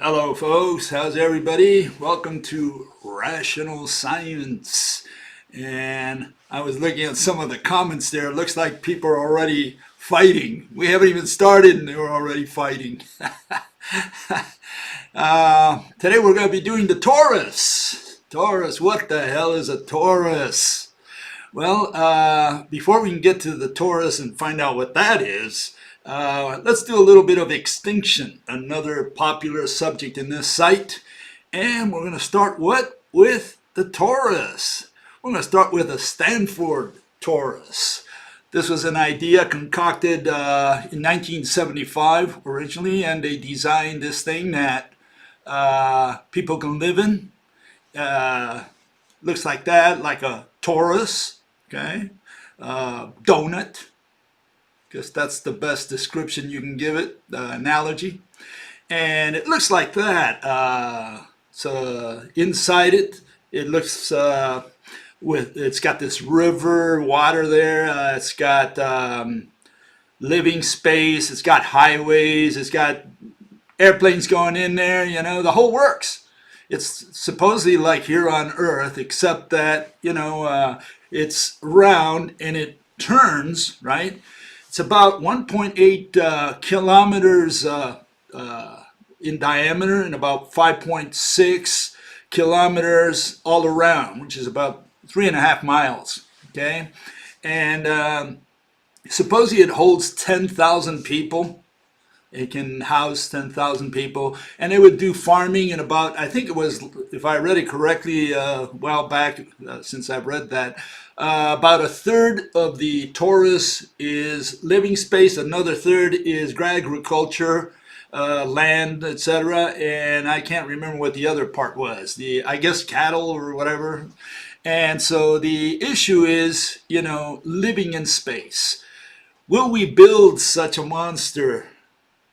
Hello folks, how's everybody? Welcome to Rational Science. And I was looking at some of the comments there. It looks like people are already fighting. We haven't even started and they're already fighting. Today we're going to be doing the Torus. Torus, what the hell is a Torus? Well, before we can get to the Torus and find out what that is, let's do a little bit of extinction, another popular subject in this site. And we're going to start with the Torus. We're going to start with a Stanford Taurus. This was an idea concocted in 1975 originally, and they designed this thing that people can live in. Looks like that, like a Torus, okay? Donut. Guess that's the best description you can give it, analogy. And it looks like that. So inside it, it looks it's got this river, water there. It's got living space. It's got highways. It's got airplanes going in there. You know, the whole works. It's supposedly like here on Earth, except that it's round and it turns, right? It's about 1.8 kilometers in diameter and about 5.6 kilometers all around, which is about 3.5 miles. Okay, and supposedly it holds 10,000 people. It can house 10,000 people, and they would do farming in about, I think it was, if I read it correctly a while back, since I've read that, about a third of the Torus is living space, another third is agriculture, land, etc. And I can't remember what the other part was. I guess cattle or whatever. And so the issue is, living in space. Will we build such a monster?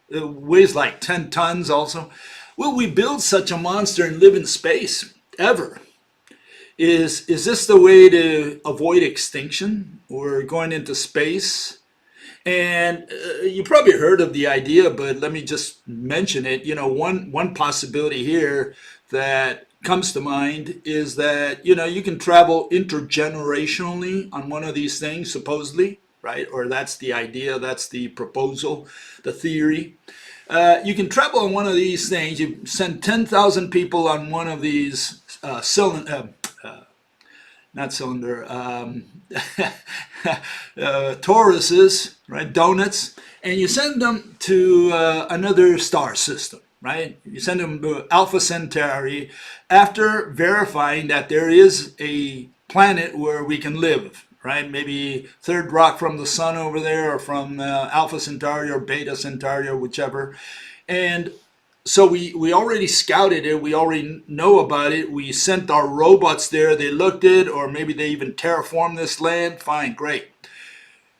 It weighs like 10 tons also. Will we build such a monster and live in space ever? Is this the way to avoid extinction or going into space? And you probably heard of the idea, but let me just mention it. One possibility here that comes to mind is that you can travel intergenerationally on one of these things, supposedly. Right? Or that's the idea, that's the proposal, the theory. You can travel on one of these things. You send 10,000 people on one of these Tauruses, right? Donuts, and you send them to another star system, right? You send them to Alpha Centauri after verifying that there is a planet where we can live. Right, maybe third rock from the sun over there, or from Alpha Centauri or Beta Centauri or whichever. And so we already scouted it. We already know about it. We sent our robots there. They looked at it, or maybe they even terraformed this land. Fine, great.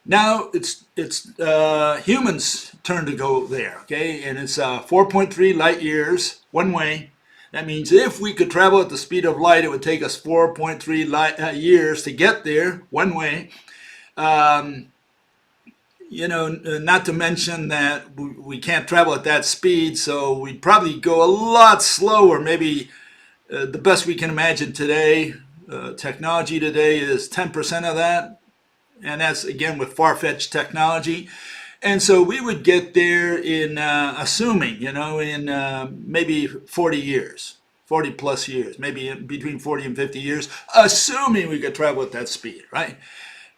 Now it's humans' turn to go there. Okay, and it's 4.3 light years one way. That means if we could travel at the speed of light, it would take us 4.3 years to get there one way. Not to mention that we can't travel at that speed, so we'd probably go a lot slower. Maybe the best we can imagine today, technology today is 10% of that. And that's, again, with far-fetched technology. And so we would get there in, assuming, in maybe 40 years, 40 plus years, maybe between 40 and 50 years, assuming we could travel at that speed, right?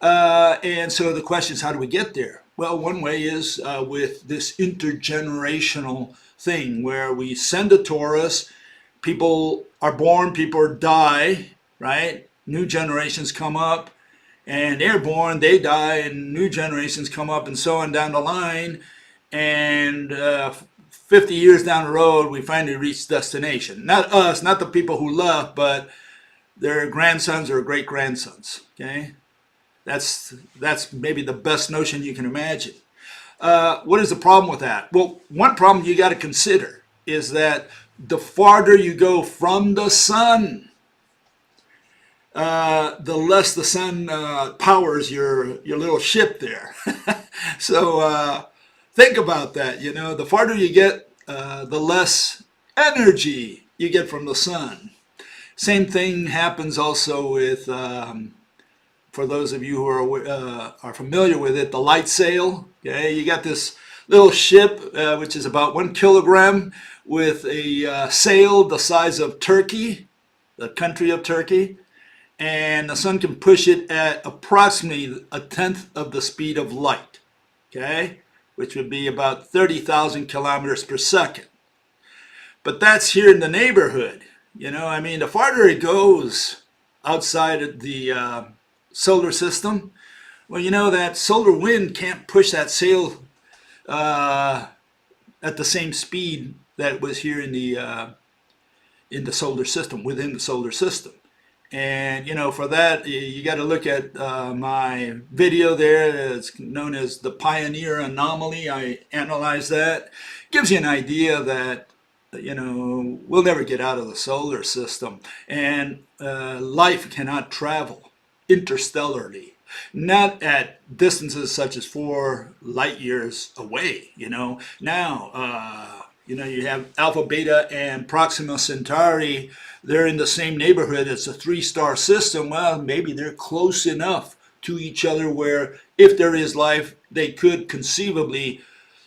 And so the question is, how do we get there? Well, one way is with this intergenerational thing where we send a Torus, people are born, people die, right? New generations come up. And they're born, they die, and new generations come up, and so on down the line. And 50 years down the road, we finally reach destination. Not us, not the people who left, but their grandsons or great-grandsons. Okay, that's maybe the best notion you can imagine. What is the problem with that? Well, one problem you got to consider is that the farther you go from the sun, the less the sun powers your little ship there. So think about that. The farther you get, the less energy you get from the sun. Same thing happens also with, for those of you who are familiar with it, the light sail. Okay, you got this little ship which is about 1 kilogram with a sail the size of Turkey, the country of Turkey, and the sun can push it at approximately 1/10 of the speed of light. Okay, which would be about 30,000 kilometers per second. But that's here in the neighborhood. You know, I mean, the farther it goes outside of the solar system, well, you know, that solar wind can't push that sail at the same speed that it was here in the solar system, within the solar system. And, you know, for that, you got to look at my video there. It's known as the Pioneer Anomaly. I analyze that. Gives you an idea that, you know, we'll never get out of the solar system. And life cannot travel interstellarly. Not at distances such as 4 light years away, you know. Now, you know, you have Alpha, Beta, and Proxima Centauri. They're in the same neighborhood. It's a 3-star system. Well, maybe they're close enough to each other where if there is life, they could conceivably,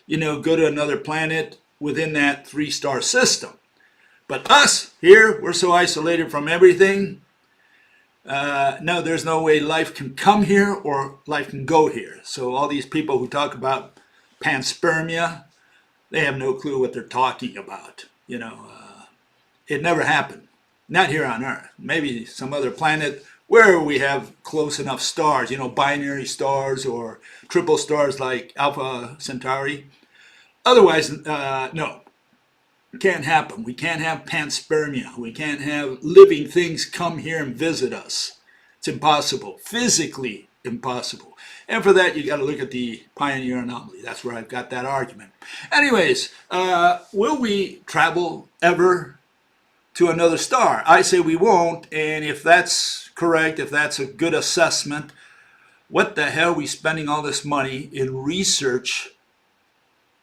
you know, go to another planet within that 3-star system. But us here, we're so isolated from everything. No, there's no way life can come here or life can go here. So all these people who talk about panspermia, they have no clue what they're talking about. You know, it never happened. Not here on Earth. Maybe some other planet where we have close enough stars, you know, binary stars or triple stars like Alpha Centauri. Otherwise, no. Can't happen. We can't have panspermia. We can't have living things come here and visit us. It's impossible. Physically impossible. And for that, you got to look at the Pioneer Anomaly. That's where I've got that argument. Anyways, will we travel ever to another star? I say we won't. And if that's correct, if that's a good assessment, what the hell are we spending all this money in research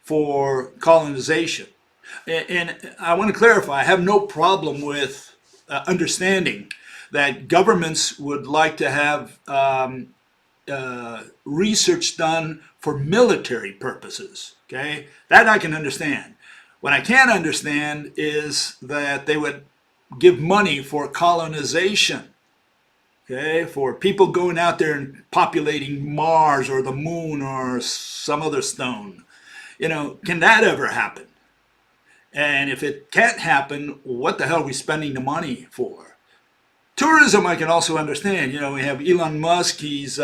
for colonization? And I want to clarify, I have no problem with understanding that governments would like to have research done for military purposes. Okay, that I can understand. What I can't understand is that they would give money for colonization. Okay, for people going out there and populating Mars or the moon or some other stone. You know, can that ever happen? And if it can't happen, what the hell are we spending the money for? Tourism I can also understand. You know, we have Elon Musk. He's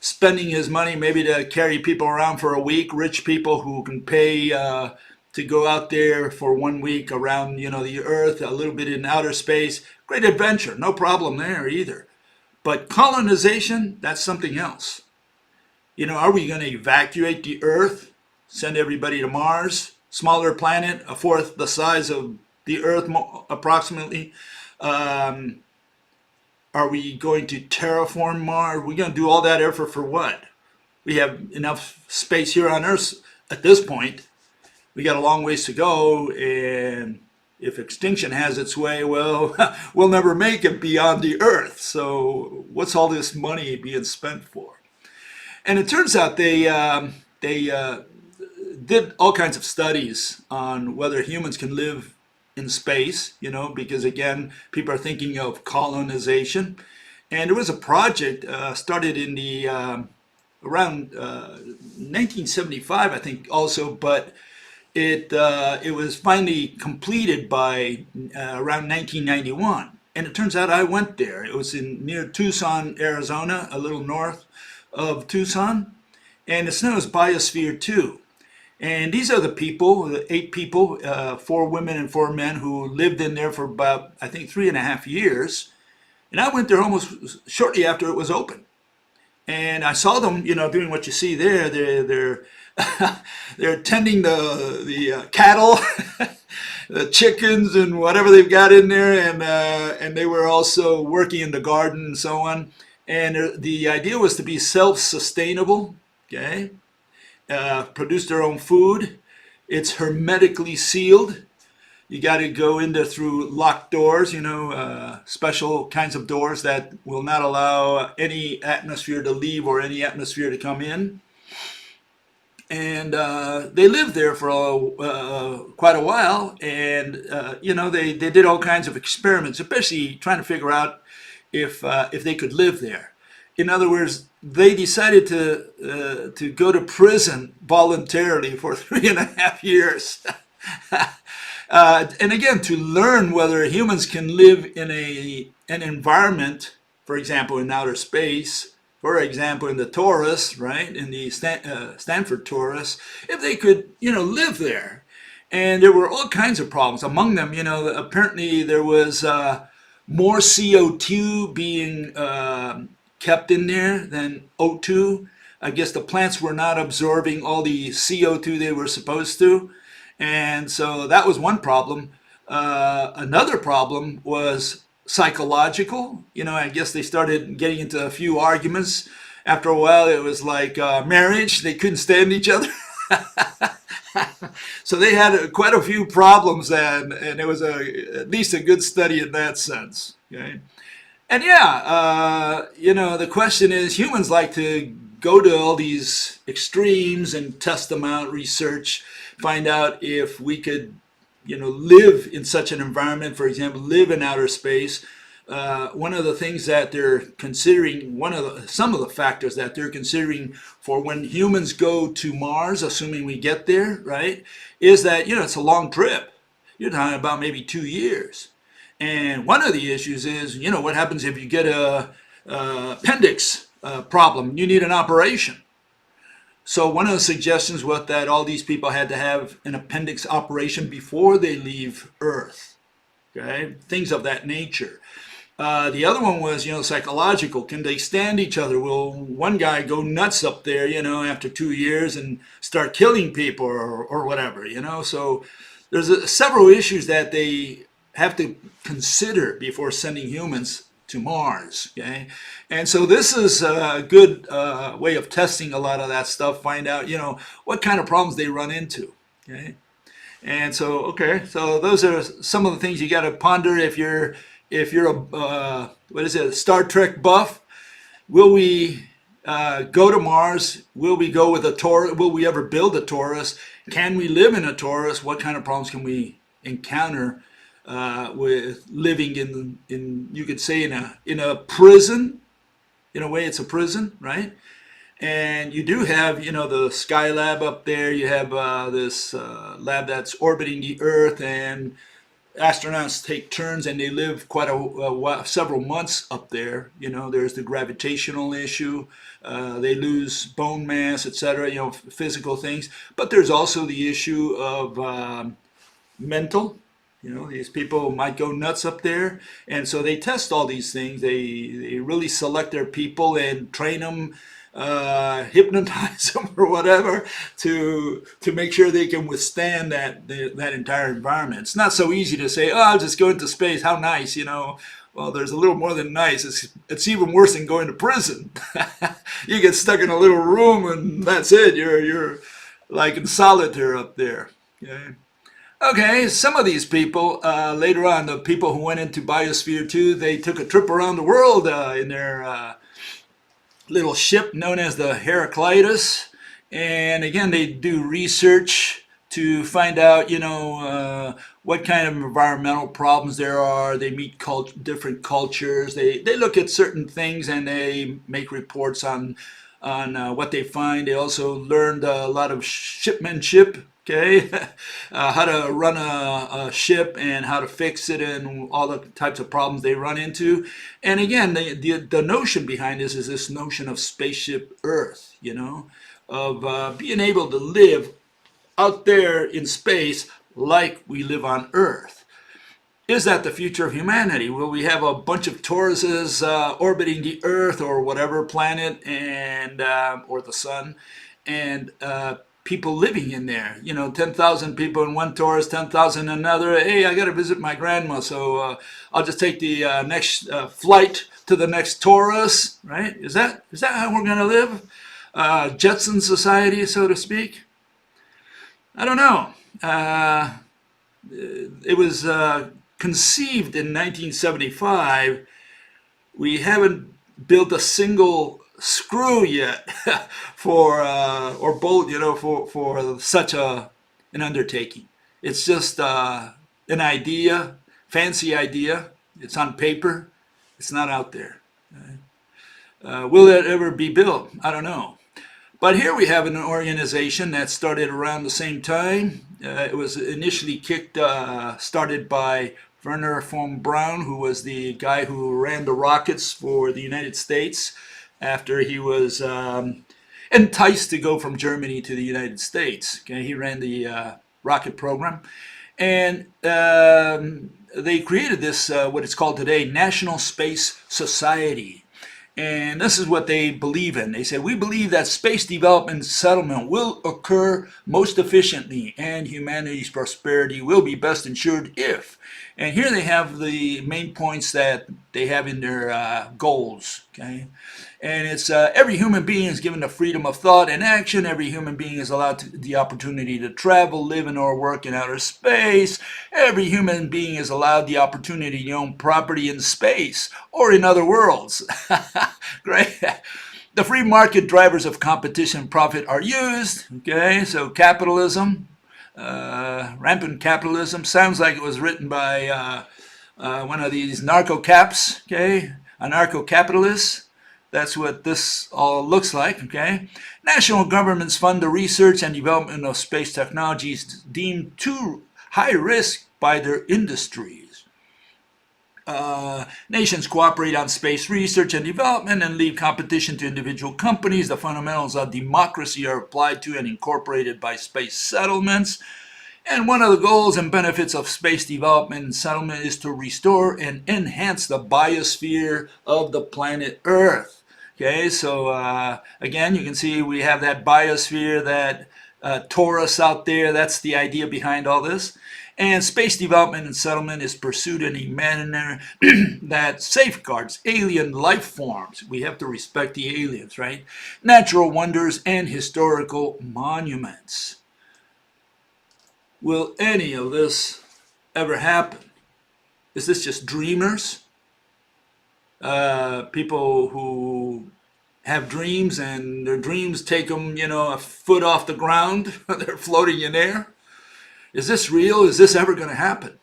spending his money maybe to carry people around for a week, rich people who can pay to go out there for 1 week around, you know, the Earth, a little bit in outer space. Great adventure. No problem there either. But colonization, that's something else. You know, are we going to evacuate the Earth, send everybody to Mars? Smaller planet, 1/4 the size of the Earth approximately. Are we going to terraform Mars? Are we going to do all that effort for what? We have enough space here on Earth at this point. We got a long ways to go, and if extinction has its way, well, we'll never make it beyond the Earth. So what's all this money being spent for? And it turns out they did all kinds of studies on whether humans can live in space, you know, because again, people are thinking of colonization. And there was a project started in the around 1975, I think, also, but it was finally completed by around 1991. And it turns out I went there. It was near Tucson, Arizona, a little north of Tucson, and it's known as Biosphere II. And these are the people, the 8 people, 4 women and 4 men who lived in there for about, I think, 3.5 years. And I went there almost shortly after it was open. And I saw them, you know, doing what you see there. They're they're tending the cattle, the chickens, and whatever they've got in there. And they were also working in the garden and so on. And the idea was to be self-sustainable, okay? Produce their own food. It's hermetically sealed. You got to go into through locked doors, special kinds of doors that will not allow any atmosphere to leave or any atmosphere to come in. And they lived there for quite a while, and they did all kinds of experiments, especially trying to figure out if they could live there. In other words, they decided to go to prison voluntarily for 3.5 years. And again, to learn whether humans can live in an environment, for example, in outer space, for example, in the Taurus, right, in the Stanford Taurus, if they could, live there. And there were all kinds of problems. Among them, apparently there was more CO2 being kept in there than O2. I guess the plants were not absorbing all the CO2 they were supposed to. And so that was one problem. Another problem was psychological. I guess they started getting into a few arguments. After a while, it was like marriage. They couldn't stand each other. So they had quite a few problems, and it was at least a good study in that sense. Okay? And the question is, humans like to go to all these extremes and test them out, research, find out if we could live in such an environment, for example, live in outer space. One of the things that they're considering, some of the factors that they're considering for when humans go to Mars, assuming we get there, right, is that, it's a long trip. You're talking about maybe 2 years. And one of the issues is, what happens if you get a appendix problem? You need an operation. So one of the suggestions was that all these people had to have an appendix operation before they leave Earth. Okay, things of that nature. The other one was, psychological. Can they stand each other? Will one guy go nuts up there, after 2 years and start killing people or whatever, So there's several issues that they have to consider before sending humans to Mars, okay? And so this is a good way of testing a lot of that stuff, find out, what kind of problems they run into, okay? And so, so those are some of the things you got to ponder if you're a Star Trek buff. Will we go to Mars? Will we go with a Taurus? Will we ever build a Taurus? Can we live in a Taurus? What kind of problems can we encounter with living in you could say in a prison? In a way, it's a prison, right? And you do have, the Skylab up there. You have this lab that's orbiting the Earth, and astronauts take turns, and they live quite a while, several months up there. There's the gravitational issue. They lose bone mass, etc. Physical things. But there's also the issue of mental. These people might go nuts up there, and so they test all these things. They really select their people and train them, hypnotize them or whatever to make sure they can withstand that entire environment. It's not so easy to say, "Oh, I'll just go into space. How nice," Well, there's a little more than nice. It's even worse than going to prison. You get stuck in a little room, and that's it. You're like in solitaire up there. Okay. Okay, some of these people, later on, the people who went into Biosphere II, they took a trip around the world in their little ship known as the Heraclitus. And again, they do research to find out, what kind of environmental problems there are. They meet different cultures. They look at certain things, and they make reports on what they find. They also learned a lot of shipmanship. Okay, how to run a ship and how to fix it and all the types of problems they run into. And again, the notion behind this is this notion of spaceship Earth, of being able to live out there in space like we live on Earth. Is that the future of humanity? Will we have a bunch of Tauruses orbiting the Earth or whatever planet and or the sun, and people living in there, 10,000 people in one Taurus, 10,000 in another. Hey, I got to visit my grandma, so I'll just take the next flight to the next Taurus, right? Is that how we're going to live? Jetson society, so to speak? I don't know. It was conceived in 1975. We haven't built a single screw yet for or bolt, for such an undertaking. It's just an idea, fancy idea. It's on paper. It's not out there. Will it ever be built? I don't know. But here we have an organization that started around the same time. It was initially started by Werner von Braun, who was the guy who ran the rockets for the United States after he was enticed to go from Germany to the United States. Okay, he ran the rocket program. And they created this, what it's called today, National Space Society. And this is what they believe in. They say, we believe that space development and settlement will occur most efficiently and humanity's prosperity will be best ensured if. And here they have the main points that they have in their goals. Okay, and it's every human being is given the freedom of thought and action. Every human being is allowed the opportunity to travel, live, and or work in outer space. Every human being is allowed the opportunity to own property in space or in other worlds. Great. The free market drivers of competition and profit are used. Okay, so capitalism, rampant capitalism, sounds like it was written by one of these narco-caps, okay, a narco-capitalist. That's what this all looks like, okay? National governments fund the research and development of space technologies deemed too high risk by their industries. Nations cooperate on space research and development and leave competition to individual companies. The fundamentals of democracy are applied to and incorporated by space settlements. And one of the goals and benefits of space development and settlement is to restore and enhance the biosphere of the planet Earth. Okay, so again, you can see we have that biosphere, that Torus out there. That's the idea behind all this. And space development and settlement is pursued in a manner that safeguards alien life forms. We have to respect the aliens, right? Natural wonders and historical monuments. Will any of this ever happen? Is this just dreamers? People who have dreams and their dreams take them, a foot off the ground. They're floating in air. Is this real? Is this ever going to happen?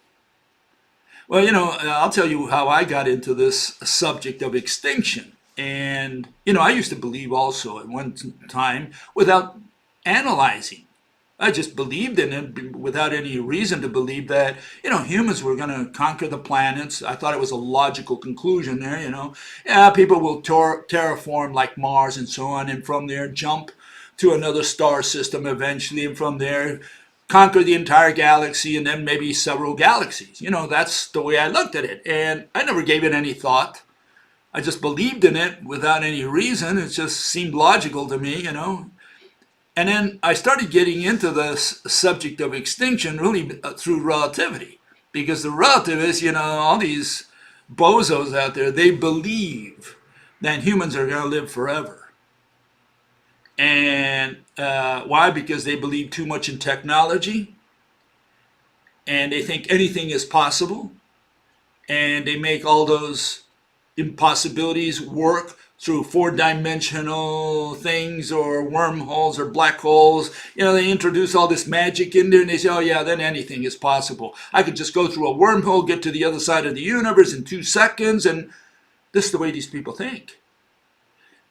Well, I'll tell you how I got into this subject of extinction. And, I used to believe also at one time without analyzing. I just believed in it without any reason to believe that, humans were going to conquer the planets. I thought it was a logical conclusion there, Yeah, people will terraform like Mars and so on, and from there jump to another star system eventually, and from there conquer the entire galaxy and then maybe several galaxies. That's the way I looked at it. And I never gave it any thought. I just believed in it without any reason. It just seemed logical to me, And then I started getting into the subject of extinction really through relativity. Because the relativists, all these bozos out there, they believe that humans are going to live forever. And why? Because they believe too much in technology. And they think anything is possible. And they make all those impossibilities work through four-dimensional things or wormholes or black holes. They introduce all this magic in there and they say, oh yeah, then anything is possible. I could just go through a wormhole, get to the other side of the universe in 2 seconds, and this is the way these people think.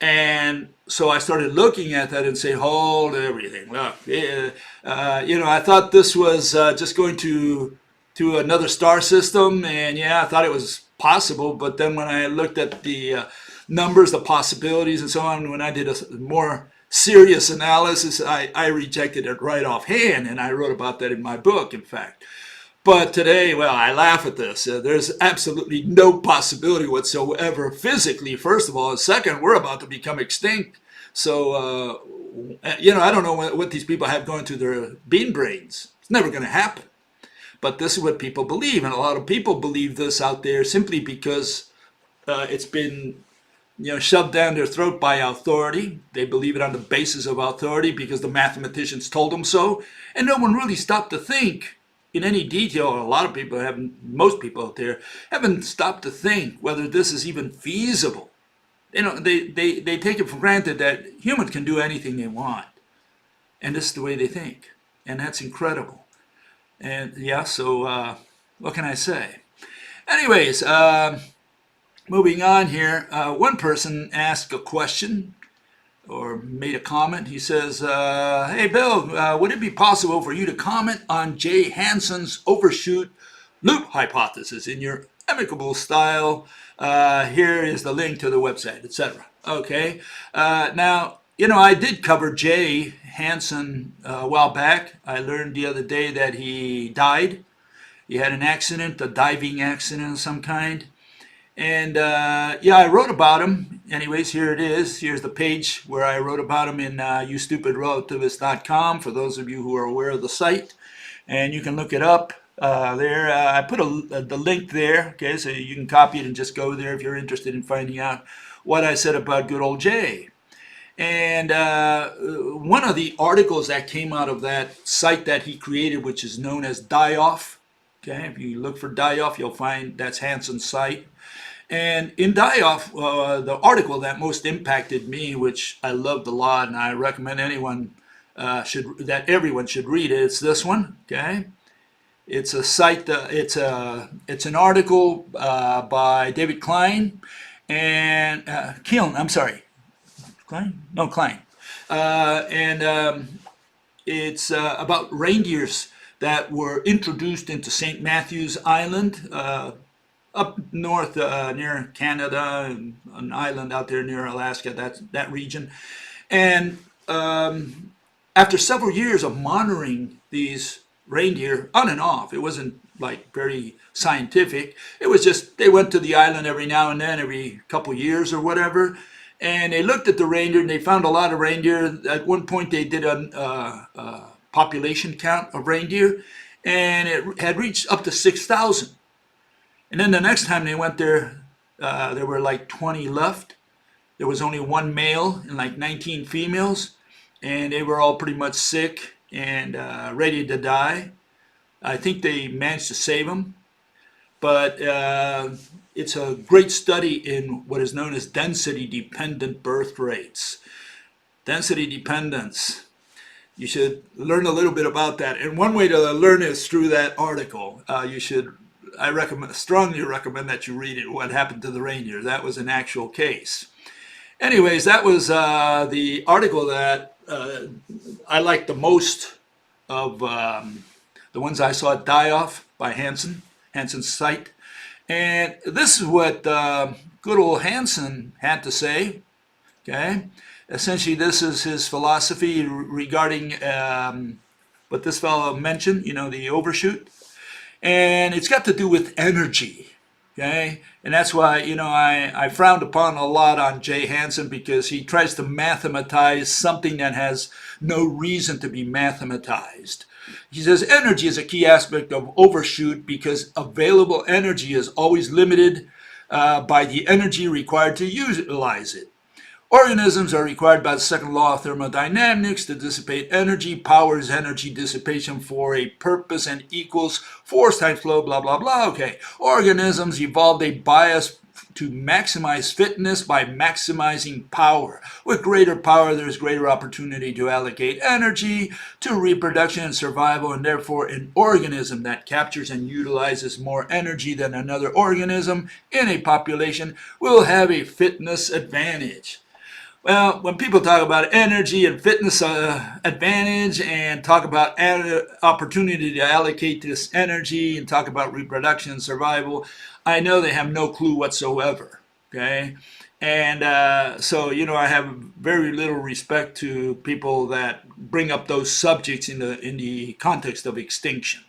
And so I started looking at that and say, hold everything. Look, I thought this was just going to another star system, and yeah, I thought it was possible, but then when I looked at the numbers, the possibilities, and so on, when I did a more serious analysis, I rejected it right offhand, and I wrote about that in my book, in fact. But today, well, I laugh at this. There's absolutely no possibility whatsoever physically, first of all. And second, we're about to become extinct. So, I don't know what these people have going through their bean brains. It's never going to happen. But this is what people believe. And a lot of people believe this out there simply because it's been shoved down their throat by authority. They believe it on the basis of authority because the mathematicians told them so. And no one really stopped to think, in any detail, a lot of people haven't, most people out there haven't stopped to think whether this is even feasible. They take it for granted that humans can do anything they want. And this is the way they think. And that's incredible. And yeah, so what can I say? Anyways, moving on here, one person asked a question or made a comment. He says, hey Bill, would it be possible for you to comment on Jay Hansen's overshoot loop hypothesis in your amicable style? Here is the link to the website, etc. Okay. Now, I did cover Jay Hansen a while back. I learned the other day that he died. He had an accident, a diving accident of some kind. And yeah, I wrote about him. Anyways, here it is. Here's the page where I wrote about him in youstupidrelativist.com for those of you who are aware of the site. And you can look it up there. I put the link there, okay, so you can copy it and just go there if you're interested in finding out what I said about good old Jay. And one of the articles that came out of that site that he created, which is known as Die-Off, okay, if you look for Die-Off, you'll find that's Hansen's site. And in Die-Off, the article that most impacted me, which I loved a lot, and I recommend everyone should read it, it's this one, okay? It's a site, it's an article by David Klein and Klein? No, Klein. It's about reindeers that were introduced into St. Matthew's Island, up north near Canada, and an island out there near Alaska, that region. And after several years of monitoring these reindeer on and off, it wasn't like very scientific. It was just they went to the island every now and then, every couple years or whatever. And they looked at the reindeer and they found a lot of reindeer. At one point they did a population count of reindeer, and it had reached up to 6,000. And then the next time they went there, there were like 20 left. There was only one male and like 19 females, and they were all pretty much sick and ready to die. I think they managed to save them. But it's a great study in what is known as density-dependent birth rates. Density dependence. You should learn a little bit about that. And one way to learn is through that article. I strongly recommend that you read it, What Happened to the Reindeer. That was an actual case. Anyways, that was the article that I liked the most of the ones I saw at Die-Off by Hansen's site. And this is what good old Hansen had to say, okay? Essentially, this is his philosophy regarding what this fellow mentioned, the overshoot. And it's got to do with energy, okay? And that's why, I frowned upon a lot on Jay Hansen, because he tries to mathematize something that has no reason to be mathematized. He says energy is a key aspect of overshoot because available energy is always limited by the energy required to utilize it. Organisms are required by the second law of thermodynamics to dissipate energy. Power is energy dissipation for a purpose and equals force times flow, blah, blah, blah. Okay. Organisms evolved a bias to maximize fitness by maximizing power. With greater power, there's greater opportunity to allocate energy to reproduction and survival, and therefore an organism that captures and utilizes more energy than another organism in a population will have a fitness advantage. Well, when people talk about energy and fitness advantage and talk about opportunity to allocate this energy and talk about reproduction and survival, I know they have no clue whatsoever, okay? And so, I have very little respect to people that bring up those subjects in the context of extinction.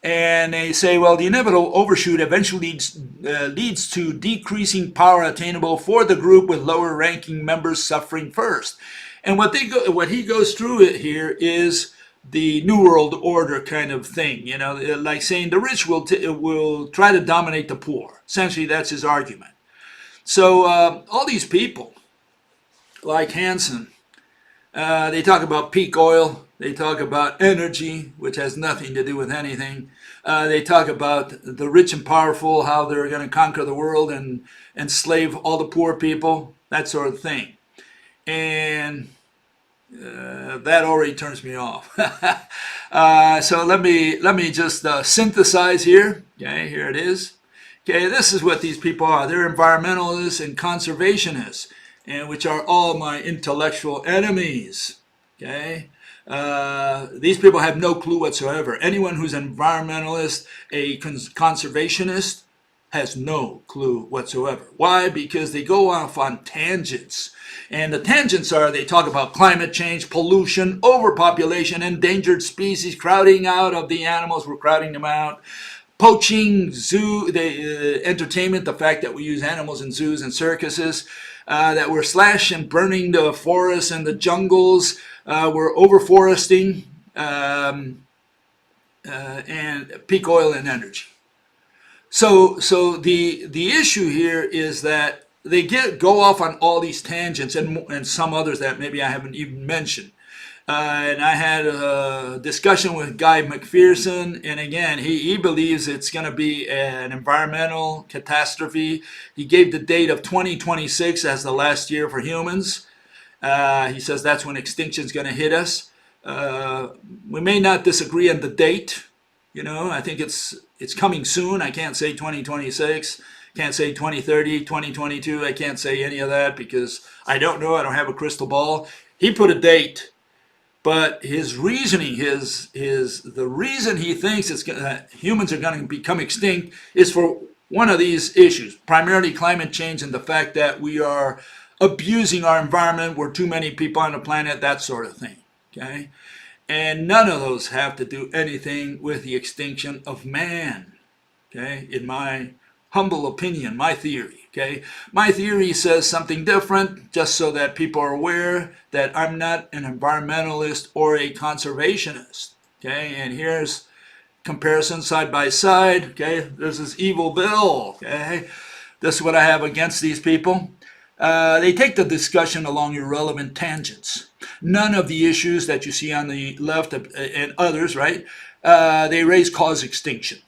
And they say, well, the inevitable overshoot eventually leads to decreasing power attainable for the group, with lower ranking members suffering first. And what he goes through it here is the New World Order kind of thing, like saying the rich will try to dominate the poor. Essentially, that's his argument. So all these people, like Hansen, they talk about peak oil. They talk about energy, which has nothing to do with anything. They talk about the rich and powerful, how they're going to conquer the world and enslave all the poor people, that sort of thing. And that already turns me off. So let me just synthesize here. Okay, here it is. Okay, this is what these people are. They're environmentalists and conservationists, and which are all my intellectual enemies. Okay, these people have no clue whatsoever. Anyone who's an environmentalist, a conservationist, has no clue whatsoever. Why? Because they go off on tangents. And the tangents are, they talk about climate change, pollution, overpopulation, endangered species, crowding out of the animals, we're crowding them out, poaching, entertainment, the fact that we use animals in zoos and circuses, that we're slashing and burning the forests and the jungles, we're overforesting, and peak oil and energy. So the issue here is that they go off on all these tangents and some others that maybe I haven't even mentioned. And I had a discussion with Guy McPherson, and again, he believes it's going to be an environmental catastrophe. He gave the date of 2026 as the last year for humans. He says that's when extinction is going to hit us. We may not disagree on the date. You know, I think it's coming soon. I can't say 2026. Can't say 2030, 2022. I can't say any of that because I don't know. I don't have a crystal ball. He put a date, but his reasoning, the reason he thinks humans are going to become extinct is for one of these issues, primarily climate change and the fact that we are abusing our environment. We're too many people on the planet, that sort of thing. Okay, and none of those have to do anything with the extinction of man. Okay, in my humble opinion, my theory. Okay, my theory says something different, just so that people are aware that I'm not an environmentalist or a conservationist. Okay, and here's comparison side by side. Okay, this is evil Bill. Okay, this is what I have against these people. They take the discussion along irrelevant tangents. None of the issues that you see on the left and others, right? They raise cause extinction.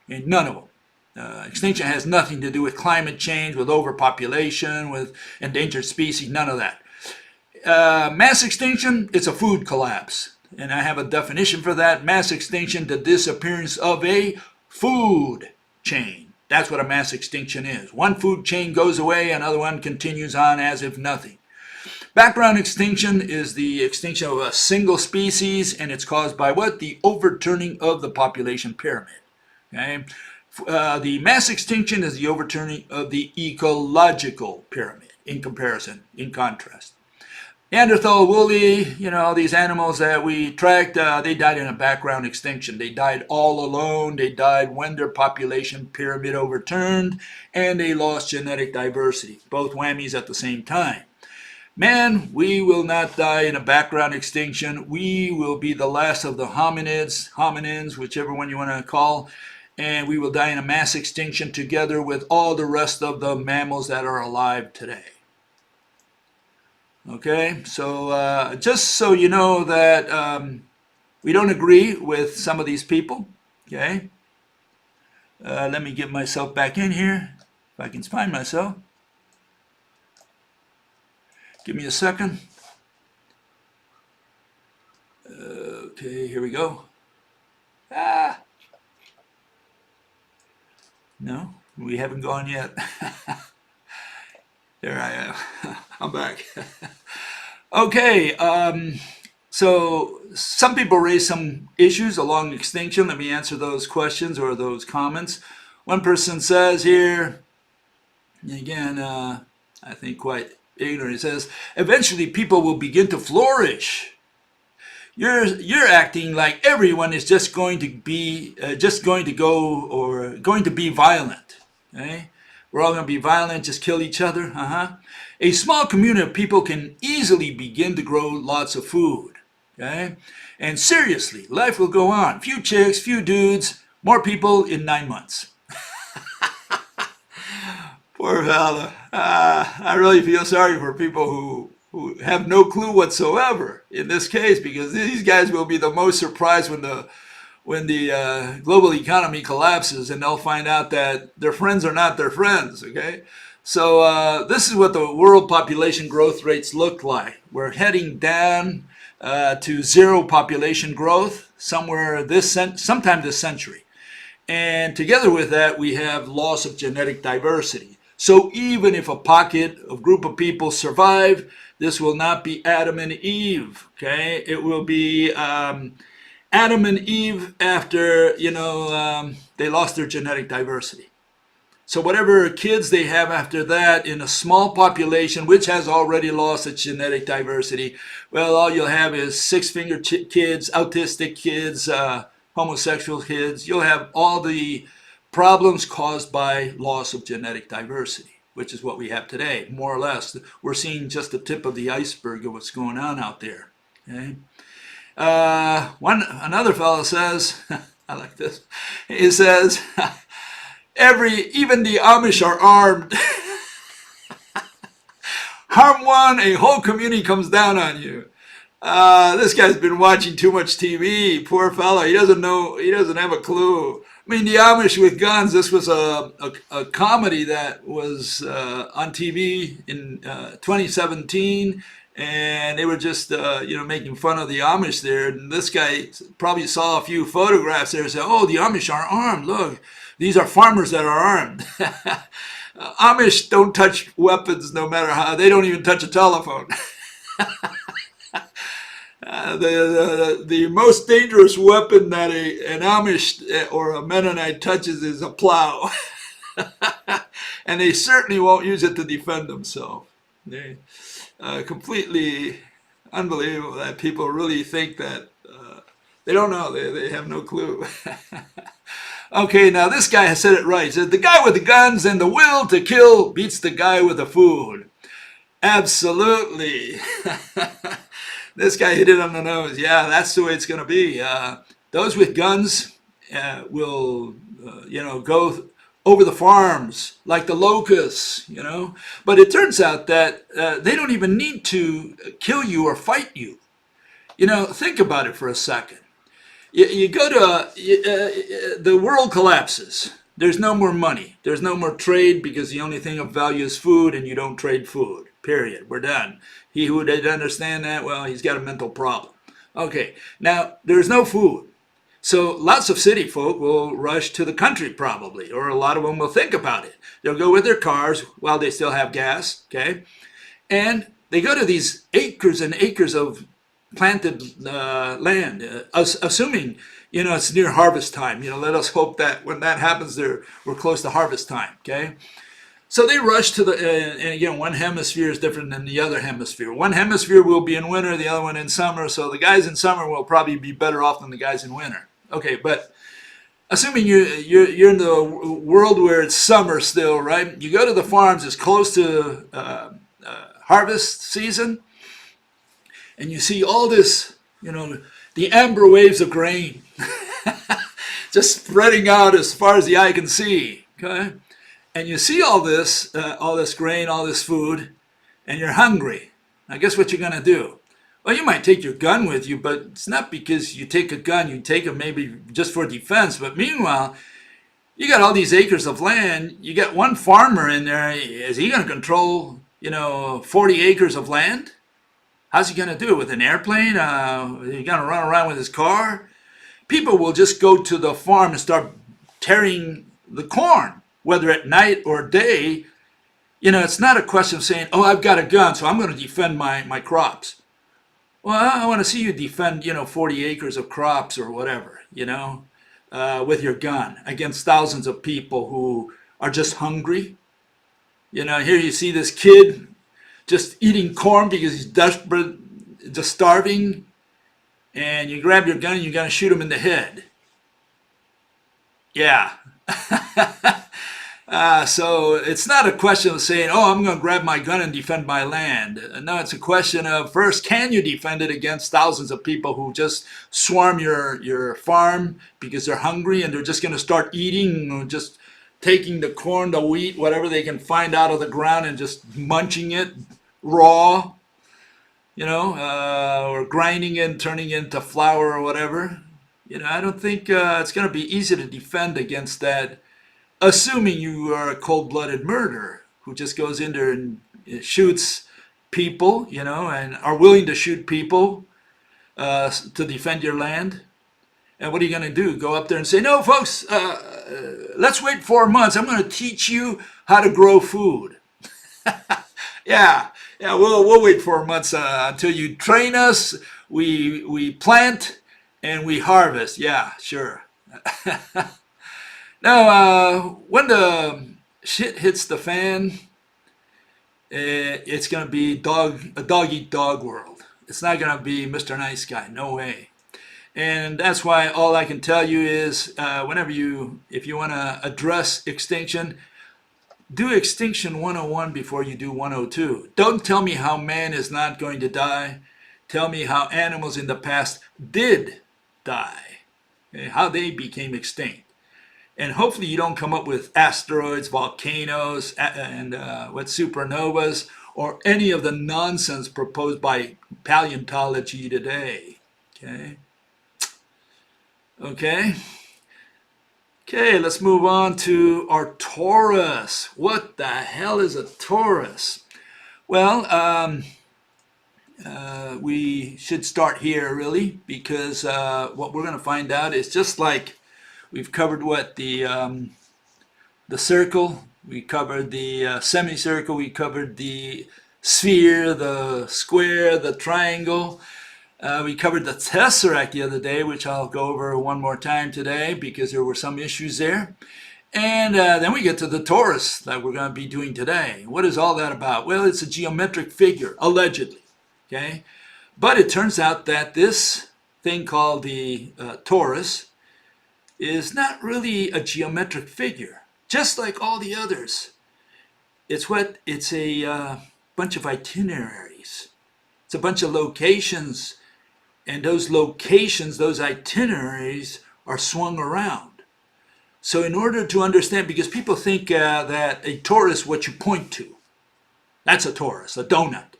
Okay, none of them. Extinction has nothing to do with climate change, with overpopulation, with endangered species, none of that. Mass extinction, it's a food collapse. And I have a definition for that. Mass extinction, the disappearance of a food chain. That's what a mass extinction is. One food chain goes away, another one continues on as if nothing. Background extinction is the extinction of a single species, and it's caused by what? The overturning of the population pyramid. Okay? The mass extinction is the overturning of the ecological pyramid in contrast. Neanderthal, woolly, these animals that we tracked, they died in a background extinction. They died all alone. They died when their population pyramid overturned, and they lost genetic diversity. Both whammies at the same time. Man, we will not die in a background extinction. We will be the last of the hominins, whichever one you want to call, and we will die in a mass extinction together with all the rest of the mammals that are alive today. Okay, so just so you know that we don't agree with some of these people. Okay, let me get myself back in here, if I can find myself. Give me a second. Okay, here we go. No, we haven't gone yet. There I am. I'm back. Okay, so some people raise some issues along extinction. Let me answer those questions or those comments. One person says here, again, I think quite ignorant, it says, eventually people will begin to flourish. You're acting like everyone is just going to be going to be violent. Okay? We're all going to be violent, just kill each other. A small community of people can easily begin to grow lots of food. Okay? And seriously, life will go on. Few chicks, few dudes, more people in 9 months. Poor fella. I really feel sorry for people who have no clue whatsoever in this case, because these guys will be the most surprised when the global economy collapses, and they'll find out that their friends are not their friends. Okay, so this is what the world population growth rates look like. We're heading down to zero population growth somewhere sometime this century. And together with that, we have loss of genetic diversity. So even if a pocket of group of people survive, this will not be Adam and Eve. Okay, it will be Adam and Eve after they lost their genetic diversity. So whatever kids they have after that in a small population, which has already lost its genetic diversity, well, all you'll have is six-finger kids, autistic kids, homosexual kids. You'll have all the problems caused by loss of genetic diversity, which is what we have today, more or less. We're seeing just the tip of the iceberg of what's going on out there. Okay? Another fellow says, I like this. He says, even the Amish are armed. Harm one, a whole community comes down on you. This guy's been watching too much TV. Poor fellow. He doesn't know. He doesn't have a clue. I mean, the Amish with guns. This was a comedy that was on TV in 2017, and they were just making fun of the Amish there. And this guy probably saw a few photographs there and said, "Oh, the Amish are armed. Look, these are farmers that are armed." Amish don't touch weapons no matter how. They don't even touch a telephone. The most dangerous weapon that an Amish or a Mennonite touches is a plow. And they certainly won't use it to defend themselves. They completely unbelievable that people really think that. They don't know. They have no clue. Okay, now this guy has said it right. He said, the guy with the guns and the will to kill beats the guy with the food. Absolutely. This guy hit it on the nose. Yeah, that's the way it's going to be. Those with guns will, go over the farms like the locusts, But it turns out that they don't even need to kill you or fight you. Think about it for a second. You go to, the world collapses. There's no more money. There's no more trade because the only thing of value is food, and you don't trade food. Period. We're done. He who didn't understand that, well, he's got a mental problem. Okay, now there's no food. So lots of city folk will rush to the country probably, or a lot of them will think about it. They'll go with their cars while they still have gas, okay? And they go to these acres and acres of planted land, assuming, it's near harvest time. Let us hope that when that happens, we're close to harvest time, okay? So they rush to and again, one hemisphere is different than the other hemisphere. One hemisphere will be in winter, the other one in summer. So the guys in summer will probably be better off than the guys in winter. Okay, but assuming you're in the world where it's summer still, right? You go to the farms, it's close to harvest season, and you see all this, the amber waves of grain just spreading out as far as the eye can see, okay? And you see all this grain, all this food, and you're hungry. Now guess what you're going to do? Well, you might take your gun with you, but it's not because you take a gun. You take it maybe just for defense. But meanwhile, you got all these acres of land. You got one farmer in there. Is he going to control, 40 acres of land? How's he going to do it? With an airplane? Is he going to run around with his car? People will just go to the farm and start tearing the corn, whether at night or day. It's not a question of saying, oh, I've got a gun, so I'm going to defend my crops. Well, I want to see you defend, 40 acres of crops or whatever, with your gun against thousands of people who are just hungry. Here you see this kid just eating corn because he's desperate, just starving, and you grab your gun and you're going to shoot him in the head. Yeah. So it's not a question of saying, oh, I'm going to grab my gun and defend my land. No, it's a question of, first, can you defend it against thousands of people who just swarm your farm because they're hungry and they're just going to start eating, just taking the corn, the wheat, whatever they can find out of the ground and just munching it raw? or grinding it and turning it into flour or whatever. I don't think it's going to be easy to defend against that, assuming you are a cold-blooded murderer who just goes in there and shoots people, and are willing to shoot people to defend your land. And what are you going to do? Go up there and say, no, folks, let's wait 4 months. I'm going to teach you how to grow food. Yeah, we'll wait 4 months until you train us. We plant and we harvest. Yeah, sure. Now, when the shit hits the fan, it's going to be a dog-eat-dog world. It's not going to be Mr. Nice Guy. No way. And that's why all I can tell you is if you want to address extinction, do Extinction 101 before you do 102. Don't tell me how man is not going to die. Tell me how animals in the past did die, how they became extinct. And hopefully you don't come up with asteroids, volcanoes, and supernovas, or any of the nonsense proposed by paleontology today. Okay, let's move on to our Torus. What the hell is a Torus? Well, we should start here, really, because what we're going to find out is just like we've covered the circle, we covered the semicircle, we covered the sphere, the square, the triangle. We covered the tesseract the other day, which I'll go over one more time today because there were some issues there. And then we get to the torus that we're going to be doing today. What is all that about? Well, it's a geometric figure, allegedly. But it turns out that this thing called the torus is not really a geometric figure, just like all the others. It's a bunch of itineraries. It's a bunch of locations, and those locations, those itineraries, are swung around. So in order to understand, because people think that a torus is what you point to. That's a torus, a donut.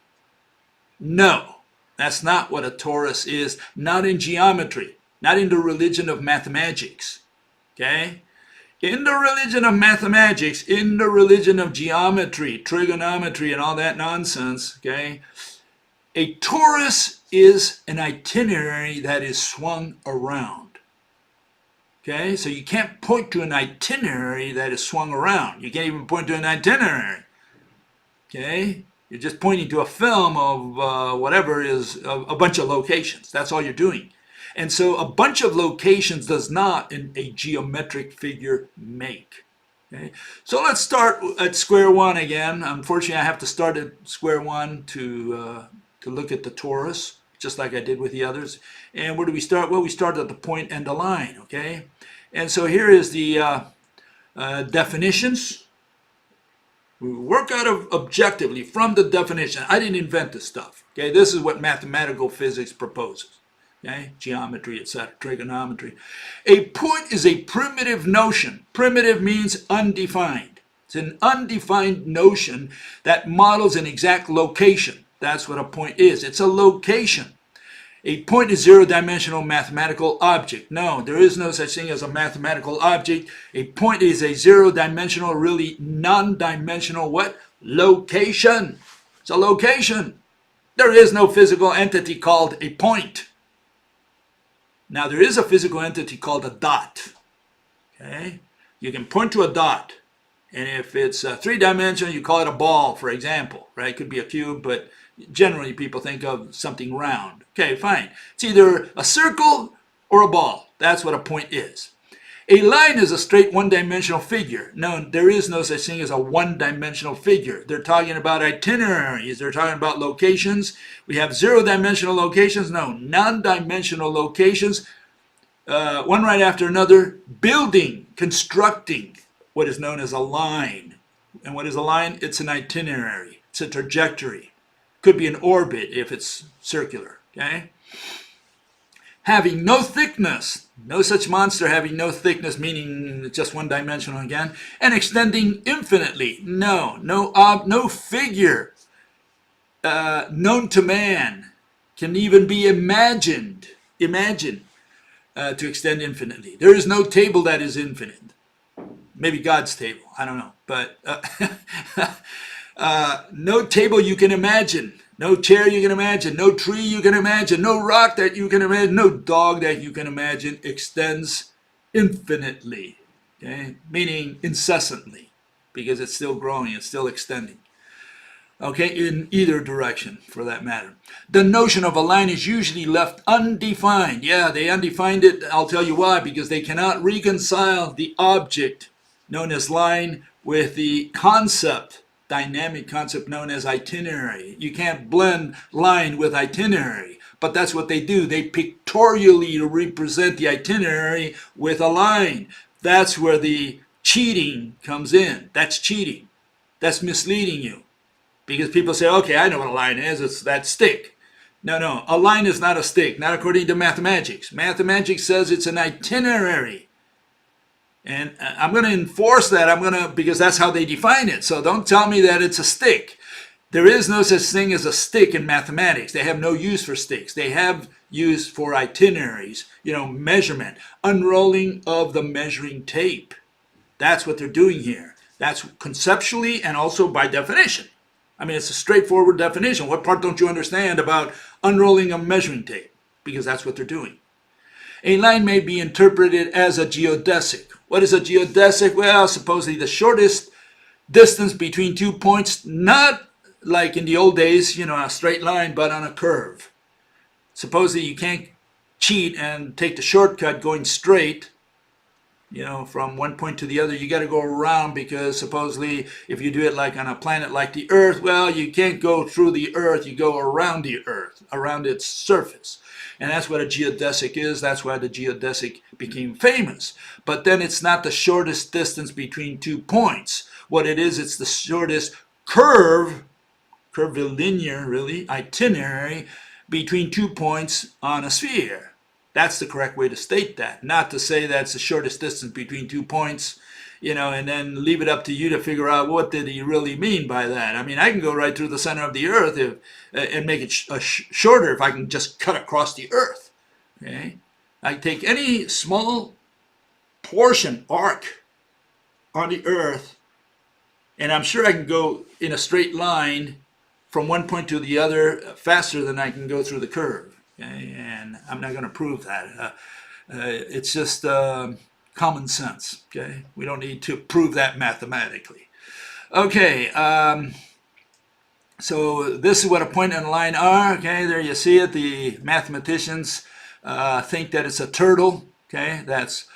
No, that's not what a torus is. Not in geometry, not in the religion of mathematics. In the religion of mathematics, in the religion of geometry, trigonometry, and all that nonsense, a torus is an itinerary that is swung around. So you can't point to an itinerary that is swung around. You can't even point to an itinerary. You're just pointing to a film of whatever is a bunch of locations. That's all you're doing. And so a bunch of locations does not a geometric figure make. So let's start at square one again. Unfortunately, I have to start at square one to look at the torus, just like I did with the others. And where do we start? Well, we start at the point and the line, And so here is the definitions. We work out of objectively from the definition. I didn't invent this stuff, This is what mathematical physics proposes, Geometry, etc., trigonometry. A point is a primitive notion. Primitive means undefined. It's an undefined notion that models an exact location. That's what a point is. It's a location. A point is zero-dimensional mathematical object. No, there is no such thing as a mathematical object. A point is a zero-dimensional, really non-dimensional what? Location. It's a location. There is no physical entity called a point. Now, there is a physical entity called a dot. You can point to a dot. And if it's three-dimensional, you call it a ball, for example, It could be a cube, but generally people think of something round. Fine. It's either a circle or a ball. That's what a point is. A line is a straight one-dimensional figure. No, there is no such thing as a one-dimensional figure. They're talking about itineraries. They're talking about locations. We have zero-dimensional locations. No, non-dimensional locations. One right after another. Building, constructing what is known as a line. And what is a line? It's an itinerary. It's a trajectory. Could be an orbit if it's circular. Having no thickness. No such monster having no thickness, meaning just one-dimensional again. And extending infinitely. No figure known to man, can even be imagined to extend infinitely. There is no table that is infinite. Maybe God's table, I don't know. But no table you can imagine, no chair you can imagine, no tree you can imagine, no rock that you can imagine, no dog that you can imagine extends infinitely, okay? Meaning incessantly, because it's still growing, it's still extending. Okay, in either direction for that matter. The notion of a line is usually left undefined. Yeah, they undefined it. I'll tell you why. Because they cannot reconcile the object known as line with the concept, dynamic concept known as itinerary. You can't blend line with itinerary. But that's what they do. They pictorially represent the itinerary with a line. That's where the cheating comes in. That's cheating. That's misleading you. Because people say, okay, I know what a line is. It's that stick. No, a line is not a stick, not according to mathematics. Mathematics says it's an itinerary. And I'm going to enforce that. Because that's how they define it. So don't tell me that it's a stick. There is no such thing as a stick in mathematics. They have no use for sticks. They have use for itineraries, measurement, unrolling of the measuring tape. That's what they're doing here. That's conceptually and also by definition. I mean, it's a straightforward definition. What part don't you understand about unrolling a measuring tape? Because that's what they're doing. A line may be interpreted as a geodesic. What is a geodesic? Well, supposedly the shortest distance between 2 points, not like in the old days, a straight line, but on a curve. Supposedly you can't cheat and take the shortcut going straight, from one point to the other. You got to go around, because supposedly if you do it like on a planet like the Earth, well, you can't go through the Earth, you go around the Earth, around its surface. And that's what a geodesic is. That's why the geodesic became famous. But then it's not the shortest distance between 2 points. What it is, it's the shortest curvilinear, really, itinerary between 2 points on a sphere. That's the correct way to state that. Not to say that's the shortest distance between 2 points, and then leave it up to you to figure out what did he really mean by that. I mean, I can go right through the center of the Earth and make it shorter if I can just cut across the Earth. Okay, I take any small portion, arc, on the Earth, and I'm sure I can go in a straight line from one point to the other faster than I can go through the curve. Okay? And I'm not going to prove that. It's just common sense. Okay, we don't need to prove that mathematically. Okay, so this is what a point and a line are. Okay, there you see it. The mathematicians think that it's a turtle. Okay, that's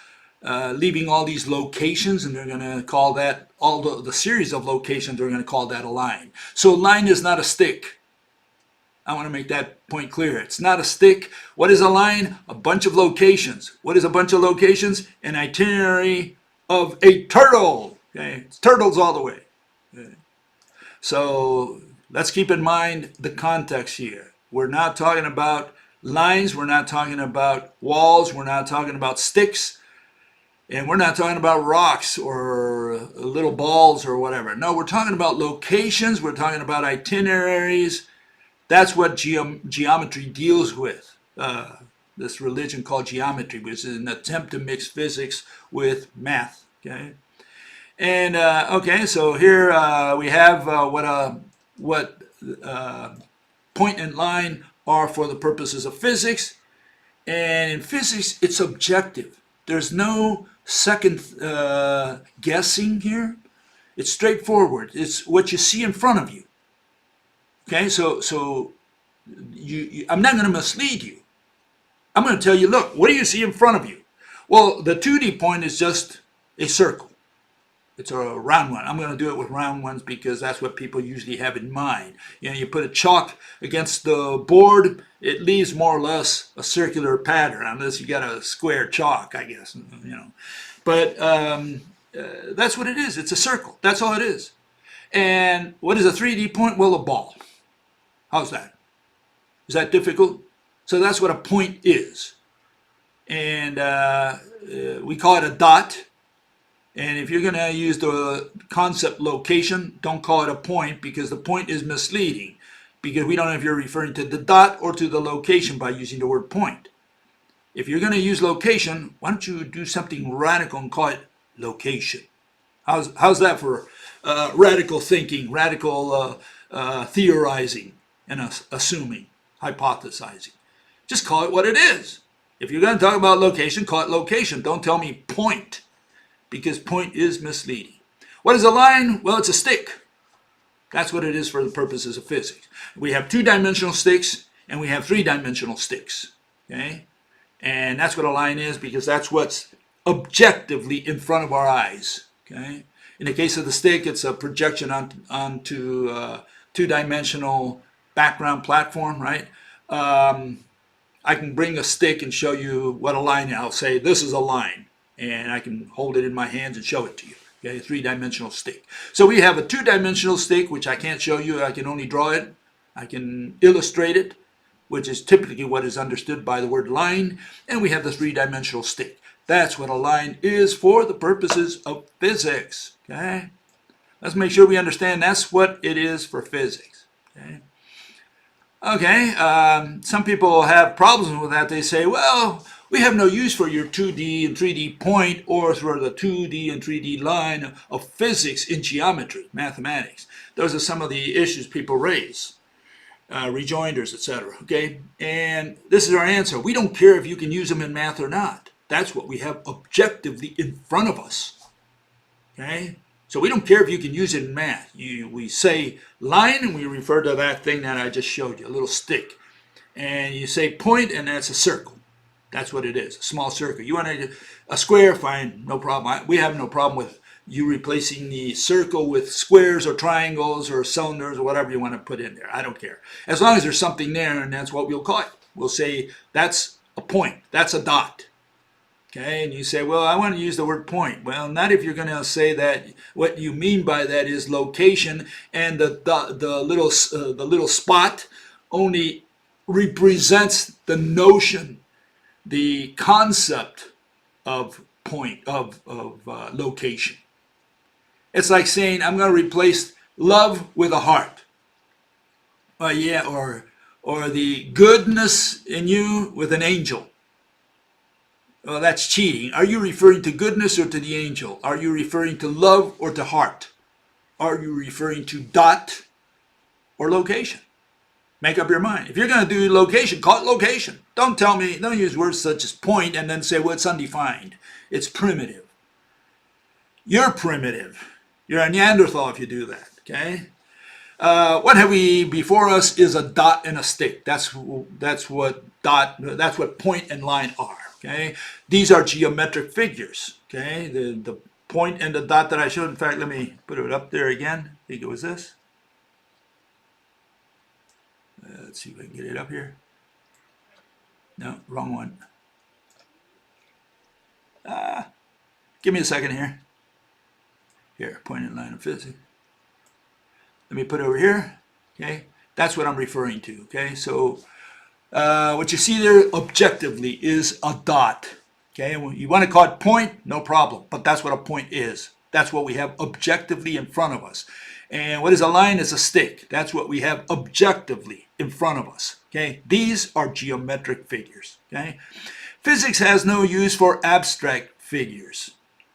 leaving all these locations, and they're going to call that, all the series of locations, they're going to call that a line. So a line is not a stick. I want to make that point clear. It's not a stick. What is a line? A bunch of locations. What is a bunch of locations? An itinerary of a turtle. Okay, it's turtles all the way. Okay. So let's keep in mind the context here. We're not talking about lines. We're not talking about walls. We're not talking about sticks. And we're not talking about rocks or little balls or whatever. No, we're talking about locations. We're talking about itineraries. That's what geometry deals with. This religion called geometry, which is an attempt to mix physics with math. Okay, and okay, so here we have what point and line are for the purposes of physics. And in physics, it's objective. There's no second guessing here. It's straightforward. It's what you see in front of you. Okay, so I'm not going to mislead you. I'm going to tell you, look, what do you see in front of you? Well, the 2D point is just a circle. It's a round one. I'm going to do it with round ones because that's what people usually have in mind. You put a chalk against the board, it leaves more or less a circular pattern, unless you got a square chalk, I guess. But that's what it is. It's a circle. That's all it is. And what is a 3D point? Well, a ball. How's that? Is that difficult? So that's what a point is. And we call it a dot. And if you're going to use the concept location, don't call it a point, because the point is misleading. because we don't know if you're referring to the dot or to the location by using the word point. If you're going to use location, why don't you do something radical and call it location? How's that for radical thinking, radical theorizing, and assuming, hypothesizing? Just call it what it is. If you're going to talk about location, call it location. Don't tell me point, because point is misleading. What is a line? Well, it's a stick. That's what it is for the purposes of physics. We have two-dimensional sticks, and we have three-dimensional sticks. Okay? And that's what a line is, because that's what's objectively in front of our eyes. Okay? In the case of the stick, it's a projection onto two-dimensional background platform, right? I can bring a stick and show you what a line is. I'll say, this is a line, and I can hold it in my hands and show it to you. Okay, a three-dimensional stick. So we have a two-dimensional stick, which I can't show you. I can only draw it. I can illustrate it, which is typically what is understood by the word line. And we have the three-dimensional stick. That's what a line is for the purposes of physics. Okay, let's make sure we understand that's what it is for physics. Okay. Okay, some people have problems with that. They say, well, we have no use for your 2D and 3D point or for the 2D and 3D line of physics in geometry, mathematics. Those are some of the issues people raise, rejoinders, etc. Okay, and this is our answer. We don't care if you can use them in math or not. That's what we have objectively in front of us. Okay? So we don't care if you can use it in math. We say line, and we refer to that thing that I just showed you, a little stick. And you say point, and that's a circle. That's what it is, a small circle. You want a square, fine, no problem. We have no problem with you replacing the circle with squares or triangles or cylinders or whatever you want to put in there. I don't care. As long as there's something there, and that's what we'll call it. We'll say that's a point, that's a dot. Okay, and you say, well, I want to use the word point. Well, not if you're going to say that what you mean by that is location, and the little spot only represents the notion, the concept of point, of location. It's like saying, I'm going to replace love with a heart. Yeah, or the goodness in you with an angel. Well, that's cheating. Are you referring to goodness or to the angel? Are you referring to love or to heart? Are you referring to dot or location? Make up your mind. If you're going to do location, call it location. Don't use words such as point and then say, well, it's undefined. It's primitive. You're primitive. You're a Neanderthal if you do that, okay? What have we before us is a dot and a stick. That's what point and line are. Okay, these are geometric figures. Okay, the point and the dot that I showed. In fact, let me put it up there again. I think it was this. Let's see if I can get it up here. No, wrong one. Give me a second here. Here, point and line of physics. Let me put it over here. Okay, that's what I'm referring to. Okay, so. What you see there objectively is a dot. Okay, you want to call it point, no problem, but that's what a point is. That's what we have objectively in front of us. And what is a line? Is a stick. That's what we have objectively in front of us. Okay, these are geometric figures. Okay, physics has no use for abstract figures.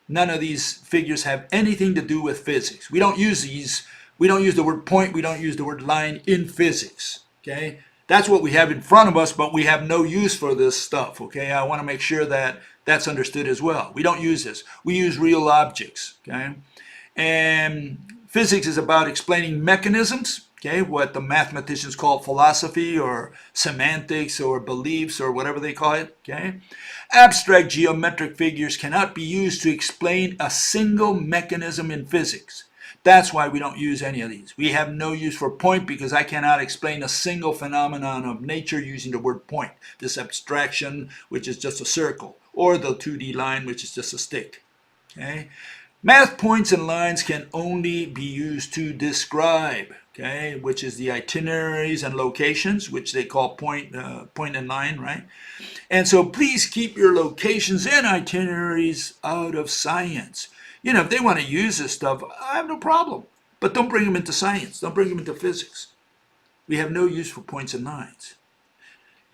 None of these figures have anything to do with physics. We don't use these. We don't use the word point. We don't use the word line in physics. Okay. That's what we have in front of us, but we have no use for this stuff, okay? I want to make sure that that's understood as well. We don't use this. We use real objects, okay? And physics is about explaining mechanisms, okay? What the mathematicians call philosophy or semantics or beliefs or whatever they call it, okay? Abstract geometric figures cannot be used to explain a single mechanism in physics. That's why we don't use any of these. We have no use for point because I cannot explain a single phenomenon of nature using the word point. This abstraction, which is just a circle, or the 2D line, which is just a stick. Okay? Math points and lines can only be used to describe, okay, which is the itineraries and locations, which they call point and line, right? And so please keep your locations and itineraries out of science. You know, if they want to use this stuff, I have no problem. But don't bring them into science. Don't bring them into physics. We have no use for points and lines.